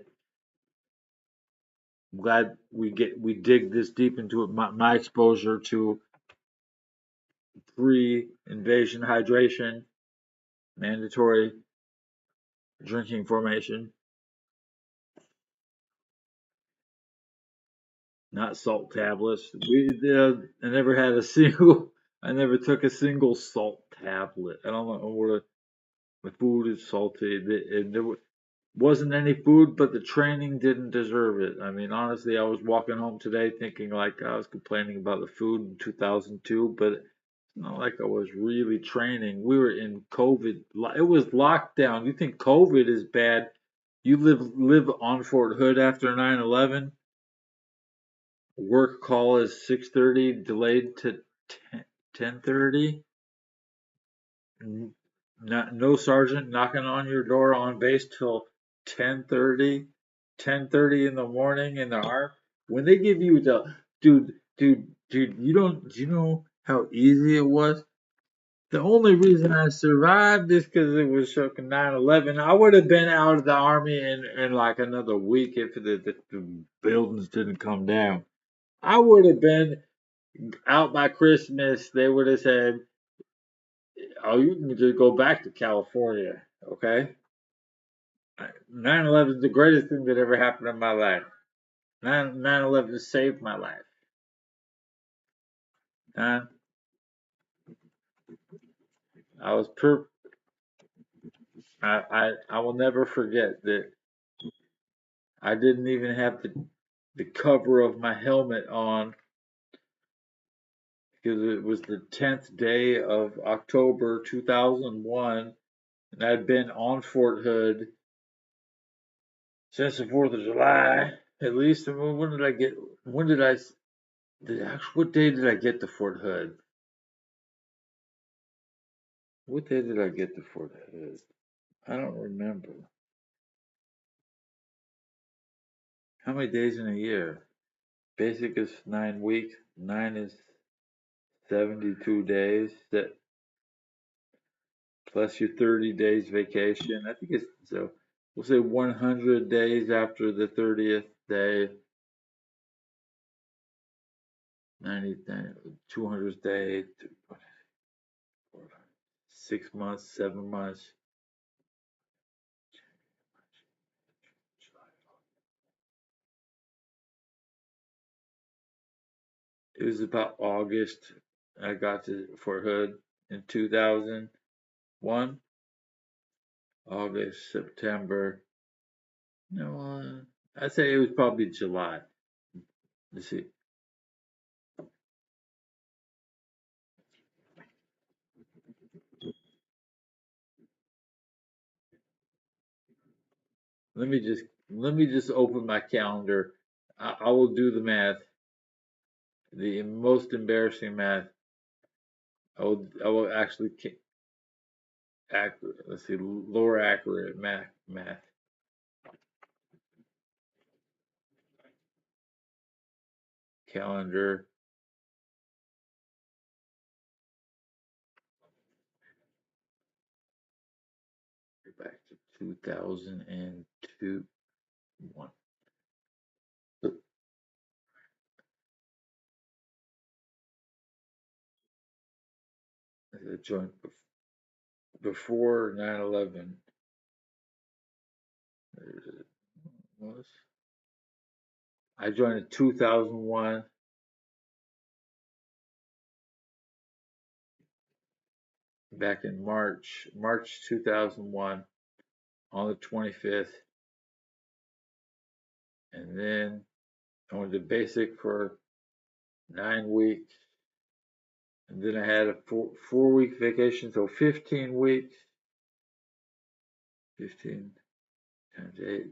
I'm glad we dig this deep into it. My exposure to pre-invasion hydration, mandatory drinking formation, not salt tablets. I never had a single. I never took a single salt tablet. I don't know what my food is salty. There wasn't any food, but the training didn't deserve it. I mean, honestly, I was walking home today thinking like I was complaining about the food in 2002, but it's not like I was really training. We were in COVID. It was lockdown. You think COVID is bad? You live on Fort Hood after 9/11. Work call is 6:30, delayed to 10:30. No sergeant knocking on your door on base till 10:30. 10:30 in the morning in the arm. When they give you the dude, do you know how easy it was? The only reason I survived is because it was fucking 9/11. I would have been out of the army in like another week if the buildings didn't come down. I would have been out by Christmas. They would have said, "Oh, you can just go back to California." Okay. 9/11 is the greatest thing that ever happened in my life. 9/11 saved my life. Uh, I was I will never forget that I didn't even have the cover of my helmet on because it was the 10th day of October 2001, and I'd been on Fort Hood since the 4th of July, at least. When did I get? When did I? What day did I get to Fort Hood? What day did I get to Fort Hood? I don't remember. How many days in a year? Basic is 9 weeks. 9 is 72 days. That plus your 30 days vacation. I think it's so. We'll say 100 days after the 30th day. 90, 200th day. 6 months, 7 months. It was about August. I got to Fort Hood in 2001. August, September. No, I'd say it was probably July. Let's see. Let me just open my calendar. I will do the math. The most embarrassing math. I will actually accurate. Let's see, lower accurate math. Calendar. Back to 2002. 1. I joined before 9/11. Was I joined in 2001. Back in March 2001 on the 25th. And then I went to basic for 9 weeks. And then I had a 4-week vacation, so 15 weeks. 15 times 8.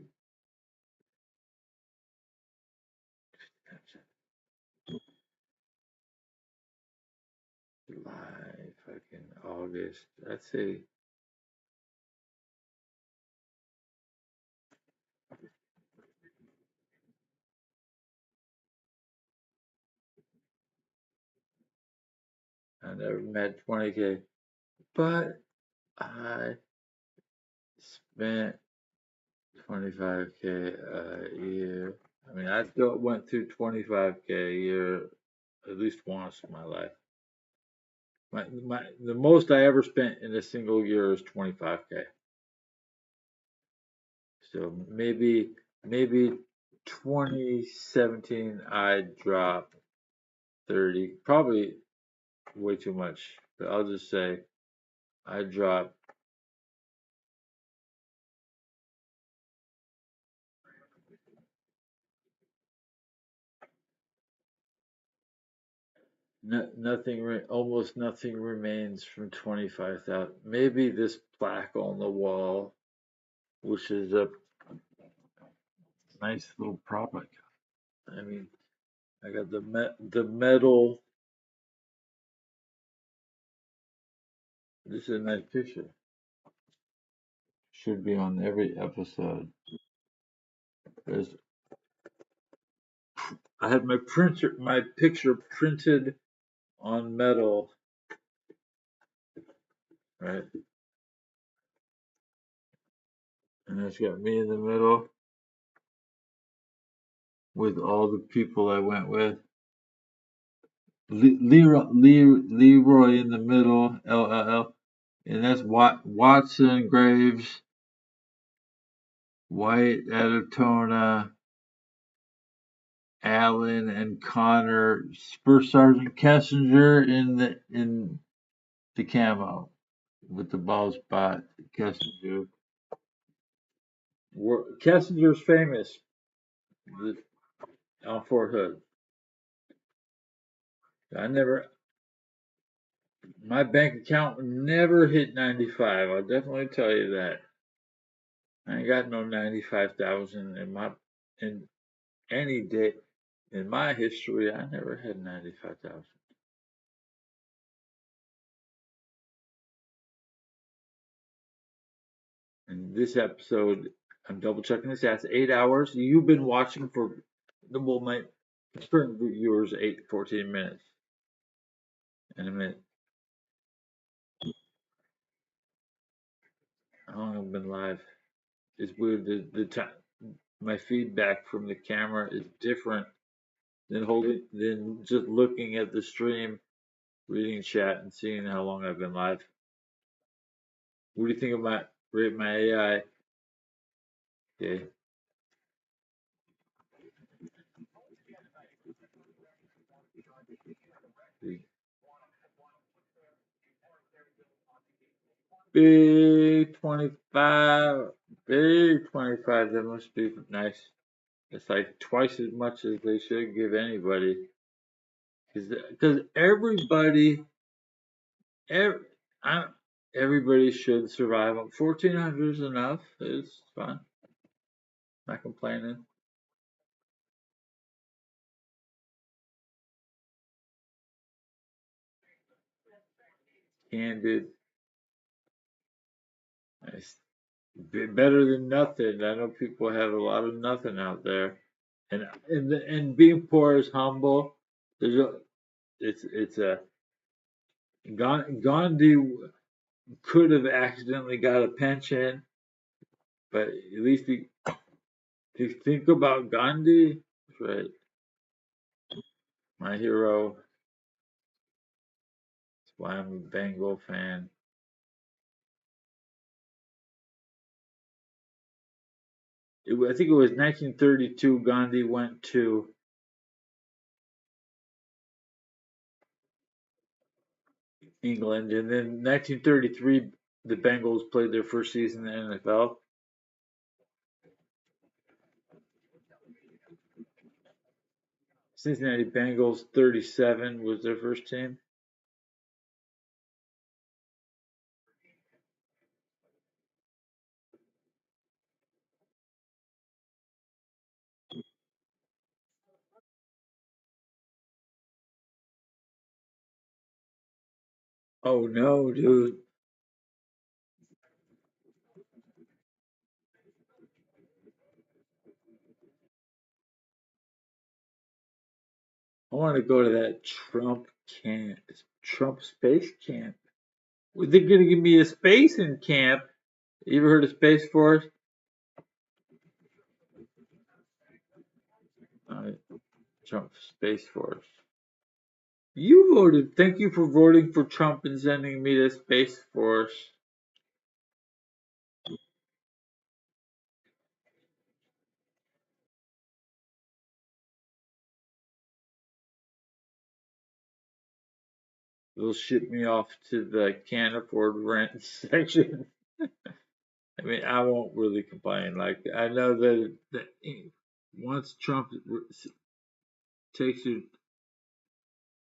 July, fucking August. Let's see. I never met 20K, but I spent 25K a year. I mean, I still went through 25K a year at least once in my life. The most I ever spent in a single year is 25K. So maybe 2017 I dropped 30, probably way too much, but I'll just say I dropped almost nothing remains from 25,000. Maybe this plaque on the wall, which is a nice little prop. I mean, I got the metal. This is a nice picture. Should be on every episode. I had my picture printed on metal, right? And it's got me in the middle with all the people I went with. Leroy in the middle, LLL, and that's Watson, Graves, White, Adatona, Allen, and Connor. First Sergeant Kessinger in the camo with the bald spot. Kessinger. Kessinger's famous on Fort Hood. My bank account never hit 95. I'll definitely tell you that. I ain't got no 95,000 in any day in my history. I never had 95,000. And this episode, I'm double checking this. That's 8 hours. You've been watching for well, my current viewers 14 minutes in a minute. How long have I been live? It's weird. The time, my feedback from the camera is different than just looking at the stream, reading chat, and seeing how long I've been live. What do you think about rate my AI? Okay. Big 25. Big 25. That must be nice. It's like twice as much as they should give anybody. Because everybody, everybody should survive. 1400 is enough. It's fine. Not complaining. Candid. It's better than nothing. I know people have a lot of nothing out there, and being poor is humble. It's a Gandhi could have accidentally got a pension, but at least you think about Gandhi, right? My hero. That's why I'm a Bengal fan. I think it was 1932. Gandhi went to England, and then 1933 the Bengals played their first season in the NFL. Cincinnati Bengals 37 was their first team. Oh no, dude. I want to go to that Trump camp, Trump space camp. They're gonna give me a space in camp. You ever heard of Space Force? Trump Space Force. You voted. Thank you for voting for Trump and sending me to Space Force. They'll ship me off to the can't afford rent section. I mean, I won't really complain. Like, I know that once Trump takes you,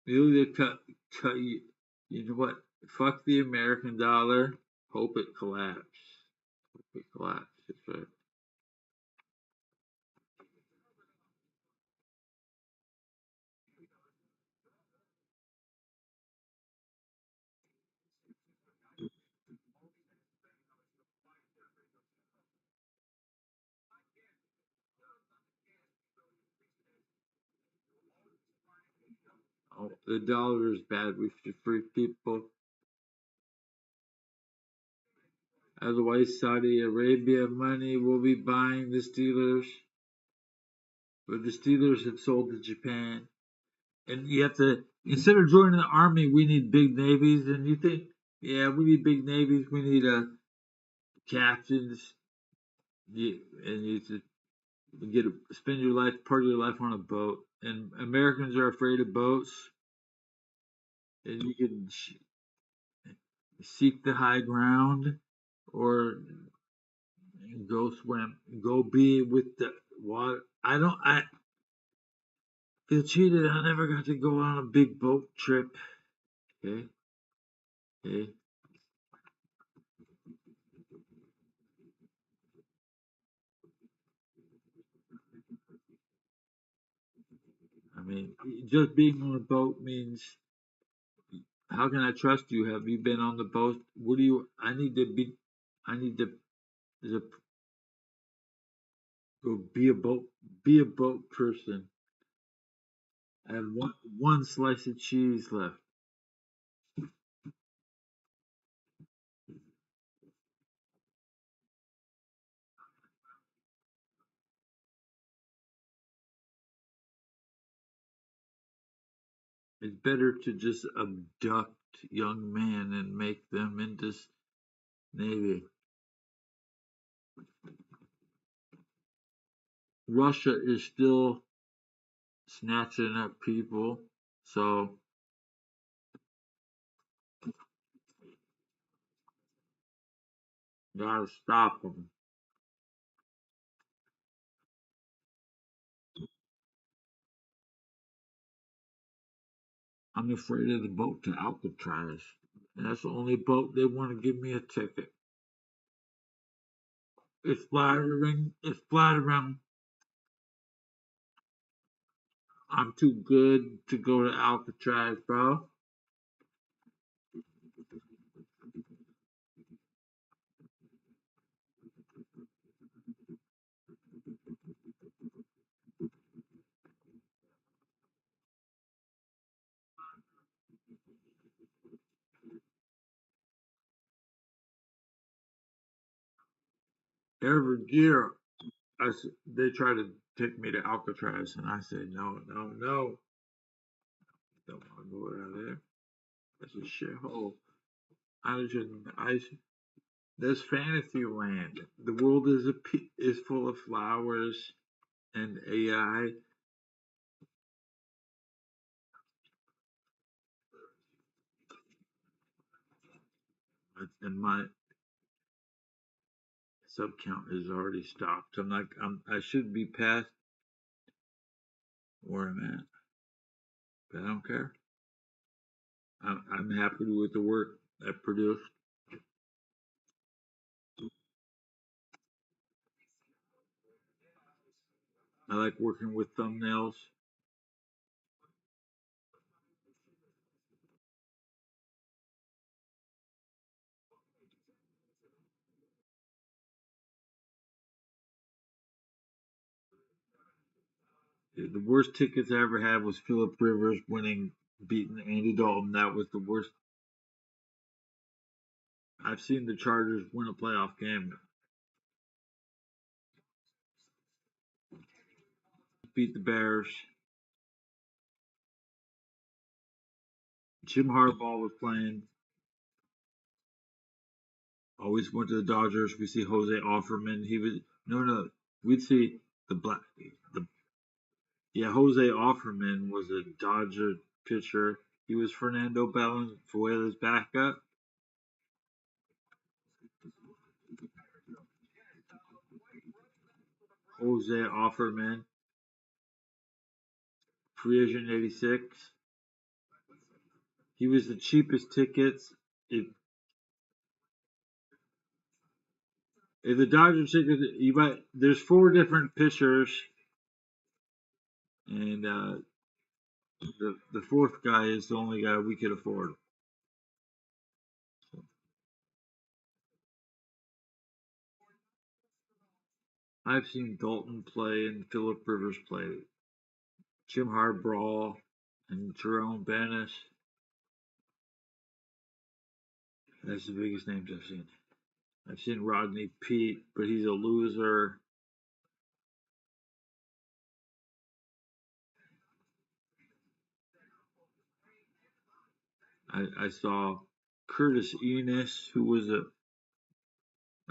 he'll either cut you. You know what? Fuck the American dollar. Hope it collapses. Hope it collapses. Right? Oh, the dollar is bad. We should free people. Otherwise, Saudi Arabia money will be buying the Steelers. But the Steelers have sold to Japan. And you have to, instead of joining the army, we need big navies. And you think, yeah, we need big navies. We need captains. And you to spend your life, part of your life on a boat. And Americans are afraid of boats. And you can seek the high ground or go swim, go be with the water. I feel cheated. I never got to go on a big boat trip. Okay. Okay. I mean, just being on a boat means how can I trust you? Have you been on the boat? What do you? I need to be. I need to the- go be a boat person. I have one slice of cheese left. It's better to just abduct young men and make them into Navy. Russia is still snatching up people, so gotta stop them. I'm afraid of the boat to Alcatraz, and that's the only boat they want to give me a ticket. It's flattering. It's flattering. I'm too good to go to Alcatraz, bro. Every year, they try to take me to Alcatraz, and I say no, no, no. Don't want to go out there. That's a shithole. I there's fantasy land. The world is full of flowers and AI, and my sub count is already stopped. I should be past where I'm at, but I don't care. I'm happy with the work I produced. I like working with thumbnails. The worst tickets I ever had was Philip Rivers beating Andy Dalton. That was the worst. I've seen the Chargers win a playoff game, beat the Bears. Jim Harbaugh was playing. Always went to the Dodgers. We see Jose Offerman. He was no. We'd see the black the yeah. Jose Offerman was a Dodger pitcher. He was Fernando Valenzuela's backup. Jose Offerman, free agent '86. He was the cheapest tickets. If the Dodger tickets, there's four different pitchers, and the fourth guy is the only guy we could afford. I've seen Dalton play and Philip Rivers play. Jim Harbaugh and Jerome Bettis. That's the biggest names I've seen. I've seen Rodney Peete, but he's a loser. I saw Curtis Enos, who was a.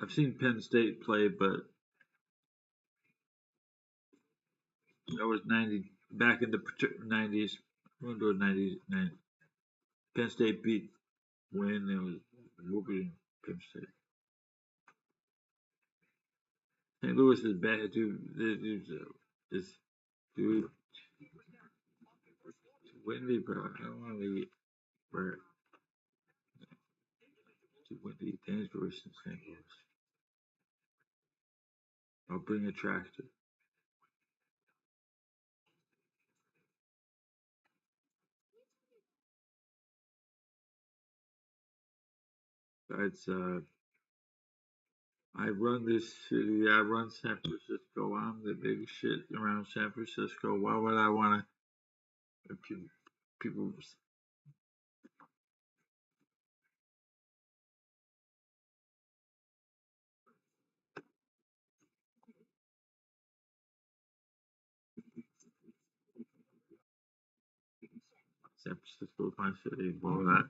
I've seen Penn State play, but that was 90 back in the 90s. We're going to 90s. Penn State beat Win. It was whooping Penn State. St. Louis is bad, dude. This dude, it's windy, bro. I don't want to eat. Bro. windy, dangerous in St. Louis. I'll bring a tractor. Besides, I run this city. I run San Francisco. I'm the big shit around San Francisco. Why would I want to? People. San Francisco is my city. Well,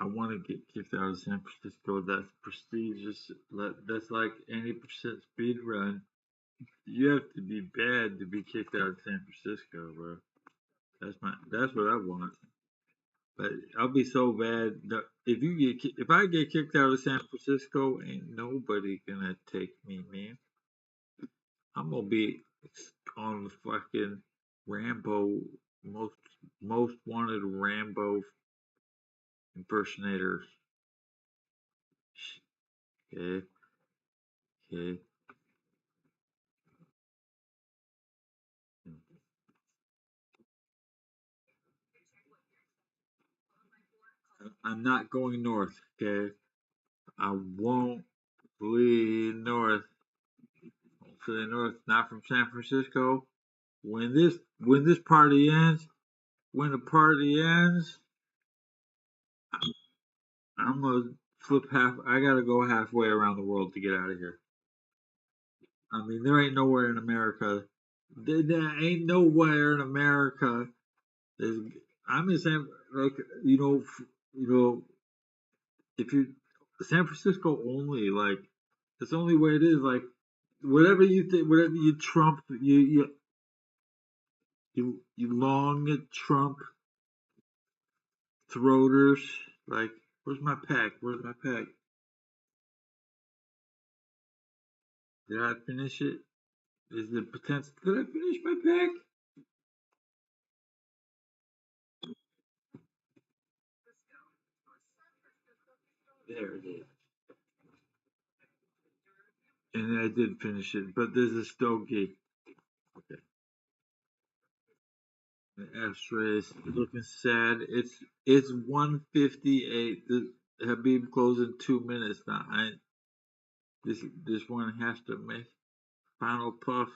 I want to get kicked out of San Francisco. That's prestigious. That's like any percent speed run. You have to be bad to be kicked out of San Francisco, bro. That's what I want. But I'll be so bad that if I get kicked out of San Francisco, ain't nobody gonna take me, man. I'm gonna be on the fucking Rambo most wanted Rambo impersonators. Okay, okay. I'm not going north. Okay, I won't flee north. Flee north, not from San Francisco. When this party ends, when the party ends, I'm gonna flip half. I gotta go halfway around the world to get out of here. I mean, there ain't nowhere in America. There ain't nowhere in America. I'm in San. Like if you San Francisco only, like that's the only way it is. Like whatever you think, whatever you Trump, you long Trump throaters. Like, where's my pack? Where's my pack? Did I finish it? Is the potential? Did I finish my pack? There it is. And I did finish it, but there's a stogie. Okay. The Ashtray is looking sad. It's 1:58. The Habib closed in 2 minutes now. This one has to make final puff.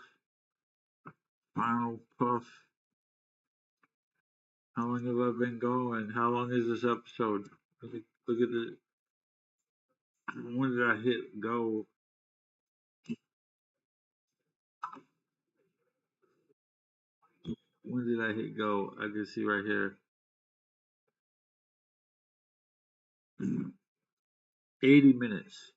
Final puff. How long have I been going? How long is this episode? Look at the. When did I hit go? When did I hit go? I can see right here. 80 minutes.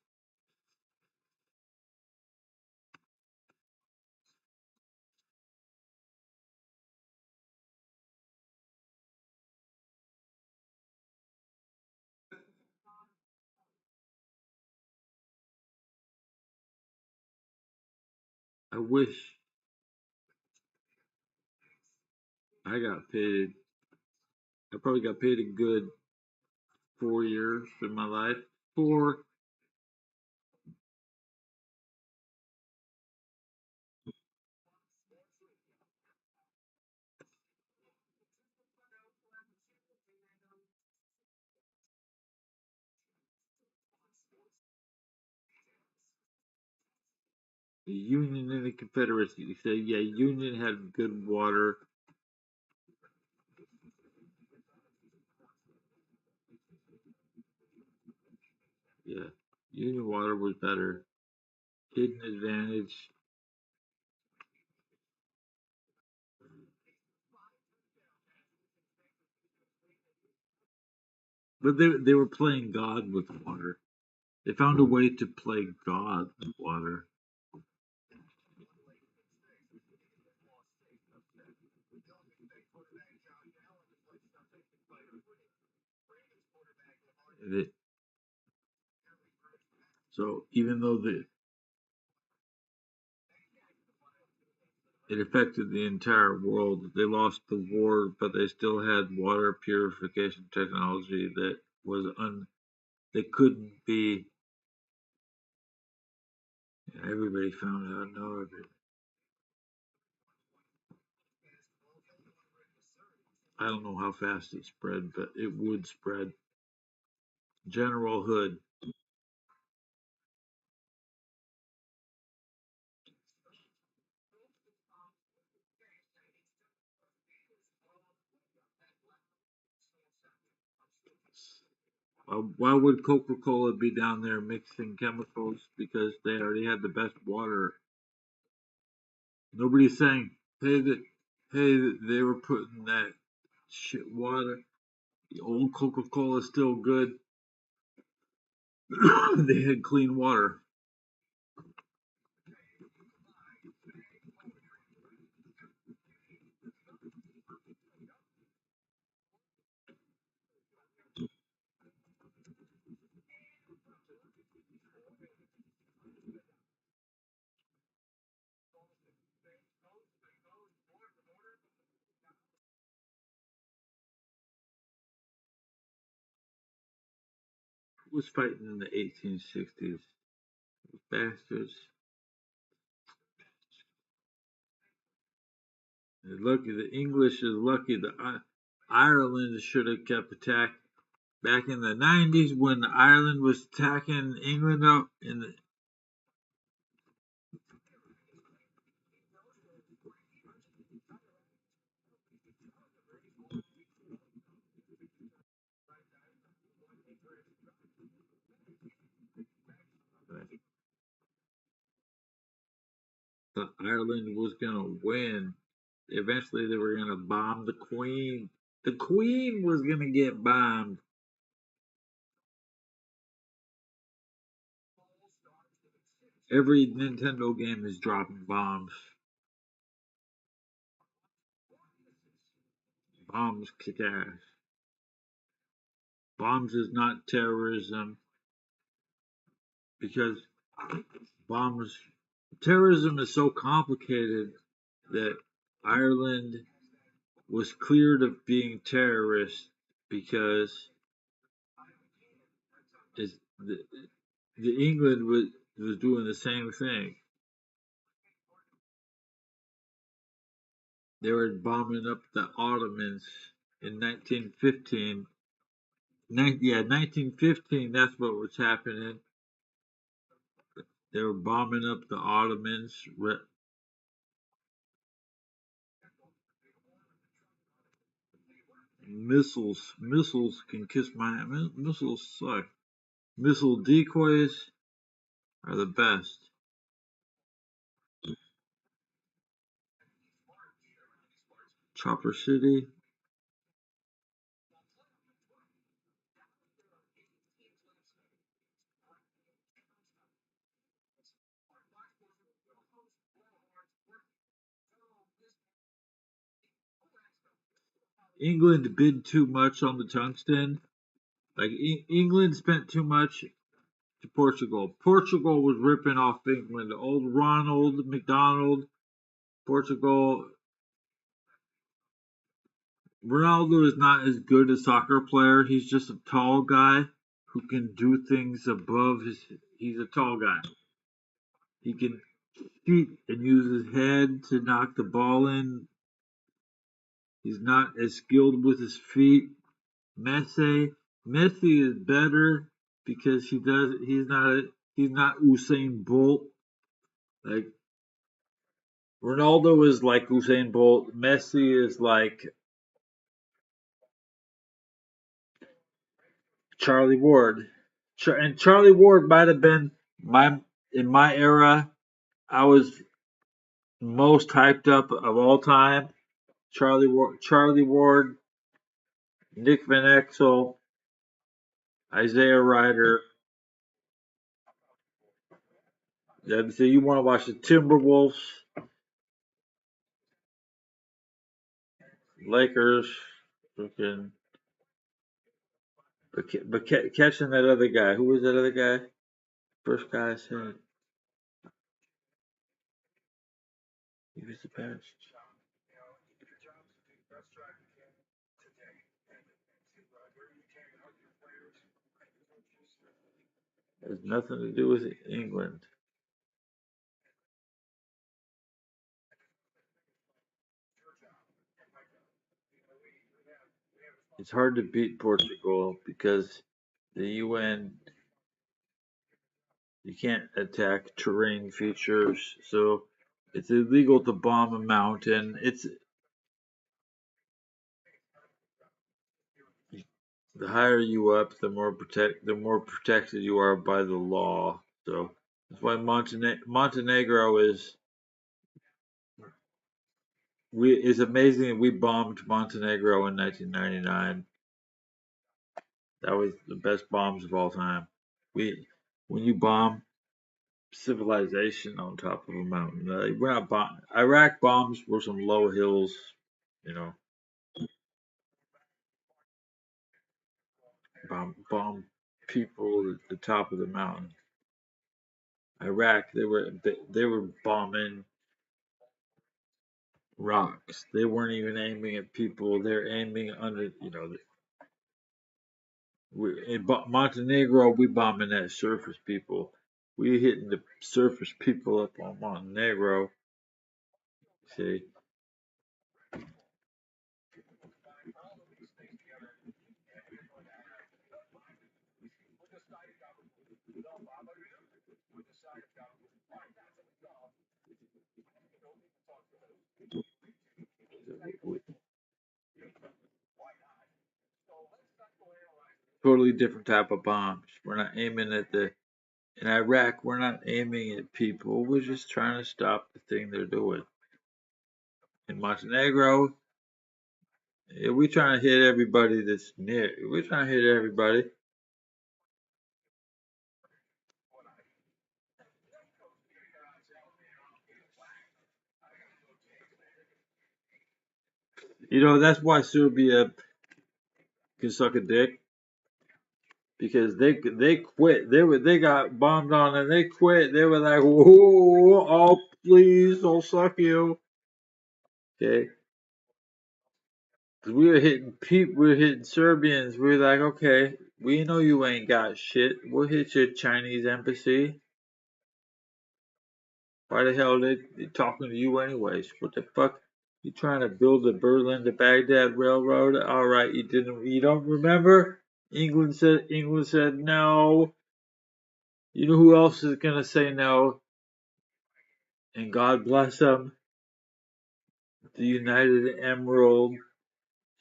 I wish I got paid. I probably got paid a good 4 years in my life. 4. The Union and the Confederacy. They say, yeah, Union had good water. Yeah, Union water was better. Hidden advantage. But they were playing God with water. They found a way to play God with water. So even though it affected the entire world, they lost the war, but they still had water purification technology that was they couldn't be. Everybody found out. No, everybody. I don't know how fast it spread, but it would spread. General Hood. Why would Coca-Cola be down there mixing chemicals? Because they already had the best water. Nobody's saying, hey, they were putting that shit water. The old Coca-Cola is still good. They had clean water. Who was fighting in the 1860s? Bastards. They're lucky. The English is lucky. The Ireland should have kept attack. Back in the 90s, when Ireland was attacking England up in the Ireland was gonna win. Eventually, they were gonna bomb the Queen. The Queen was gonna get bombed. Every Nintendo game is dropping bombs. Bombs kick ass. Bombs is not terrorism because bombs. Terrorism is so complicated that Ireland was cleared of being terrorist because the England was doing the same thing. They were bombing up the Ottomans in 1915. 1915, that's what was happening. They were bombing up the Ottomans. Missiles can kiss my ass. Missiles suck. Missile decoys are the best. Chopper City. England bid too much on the tungsten. Like England spent too much to Portugal. Portugal was ripping off England. Old Ronald McDonald. Portugal. Ronaldo is not as good a soccer player. He's just a tall guy who can do things above his. He's a tall guy. He can shoot and use his head to knock the ball in. He's not as skilled with his feet. Messi is better because he's not Usain Bolt. Like Ronaldo is like Usain Bolt. Messi is like Charlie Ward. And Charlie Ward might have been in my era. I was most hyped up of all time. Charlie Ward, Nick Van Exel, Isaiah Ryder. So you want to watch the Timberwolves, Lakers, freaking, but catching that other guy. Who was that other guy? First guy I said. He was the best. It has nothing to do with England. It's hard to beat Portugal because the UN, you can't attack terrain features, so it's illegal to bomb a mountain. It's the higher you up, the more protected you are by the law. So that's why Montenegro is amazing. We bombed Montenegro in 1999. That was the best bombs of all time. When you bomb civilization on top of a mountain, we're not Iraq bombs were some low hills, you know, bomb people at the top of the mountain. Iraq, they were bombing rocks. They weren't even aiming at people. They're aiming under, in Montenegro, we bombing at surface people. We hitting the surface people up on Montenegro. See, totally different type of bombs. We're not aiming at in Iraq. We're not aiming at people. We're just trying to stop the thing they're doing. In Montenegro, yeah, we're trying to hit everybody that's near. We're trying to hit everybody. That's why Serbia can suck a dick because they quit. They got bombed on and they quit. They were like, "Whoa, oh please, I'll suck you." Okay, because we were hitting Serbians. We were like, "Okay, we know you ain't got shit. We'll hit your Chinese embassy. Why the hell they talking to you anyways? What the fuck? You trying to build the Berlin to Baghdad railroad? All right, you don't remember? England said no. You know who else is gonna say no? And God bless them. The United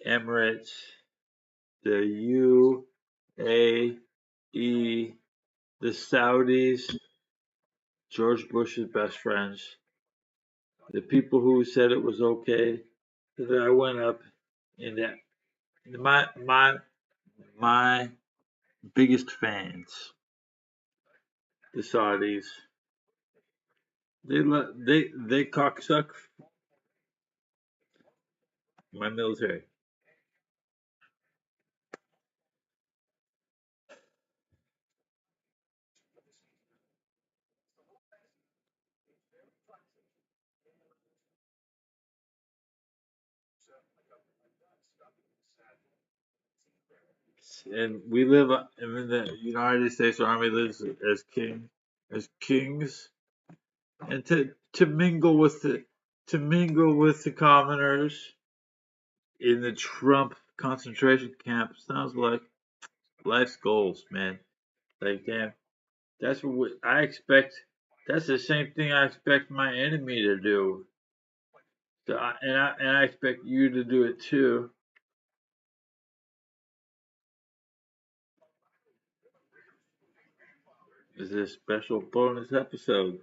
Emirates, the UAE, the Saudis, George Bush's best friends, the people who said it was okay that I went up in that my biggest fans, the Saudis. They cocksuck my military. And we live in the United States Army lives as kings, and to mingle with the commoners in the Trump concentration camp sounds like life's goals, man. Like damn, that's what I expect. That's the same thing I expect my enemy to do. So I expect you to do it too. This is a special bonus episode.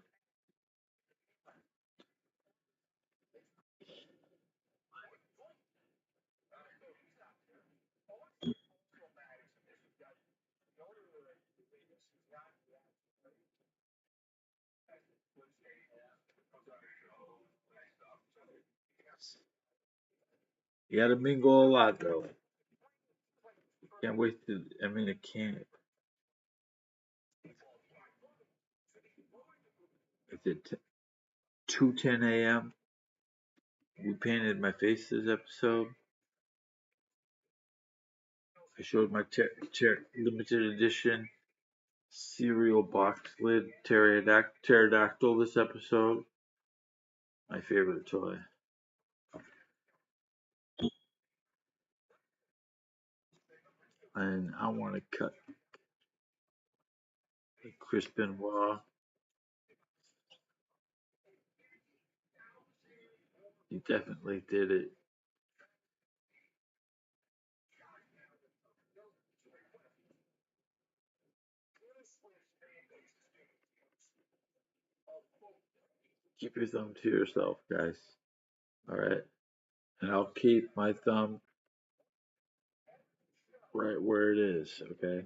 You gotta mingle a lot though. Can't wait to. I mean, I can't. It's at 2:10 a.m. We painted my face this episode. I showed my limited edition cereal box lid pterodactyl this episode. My favorite toy. And I want to cut Chris Benoit. He definitely did it. Keep your thumb to yourself, guys. Alright? And I'll keep my thumb right where it is, okay?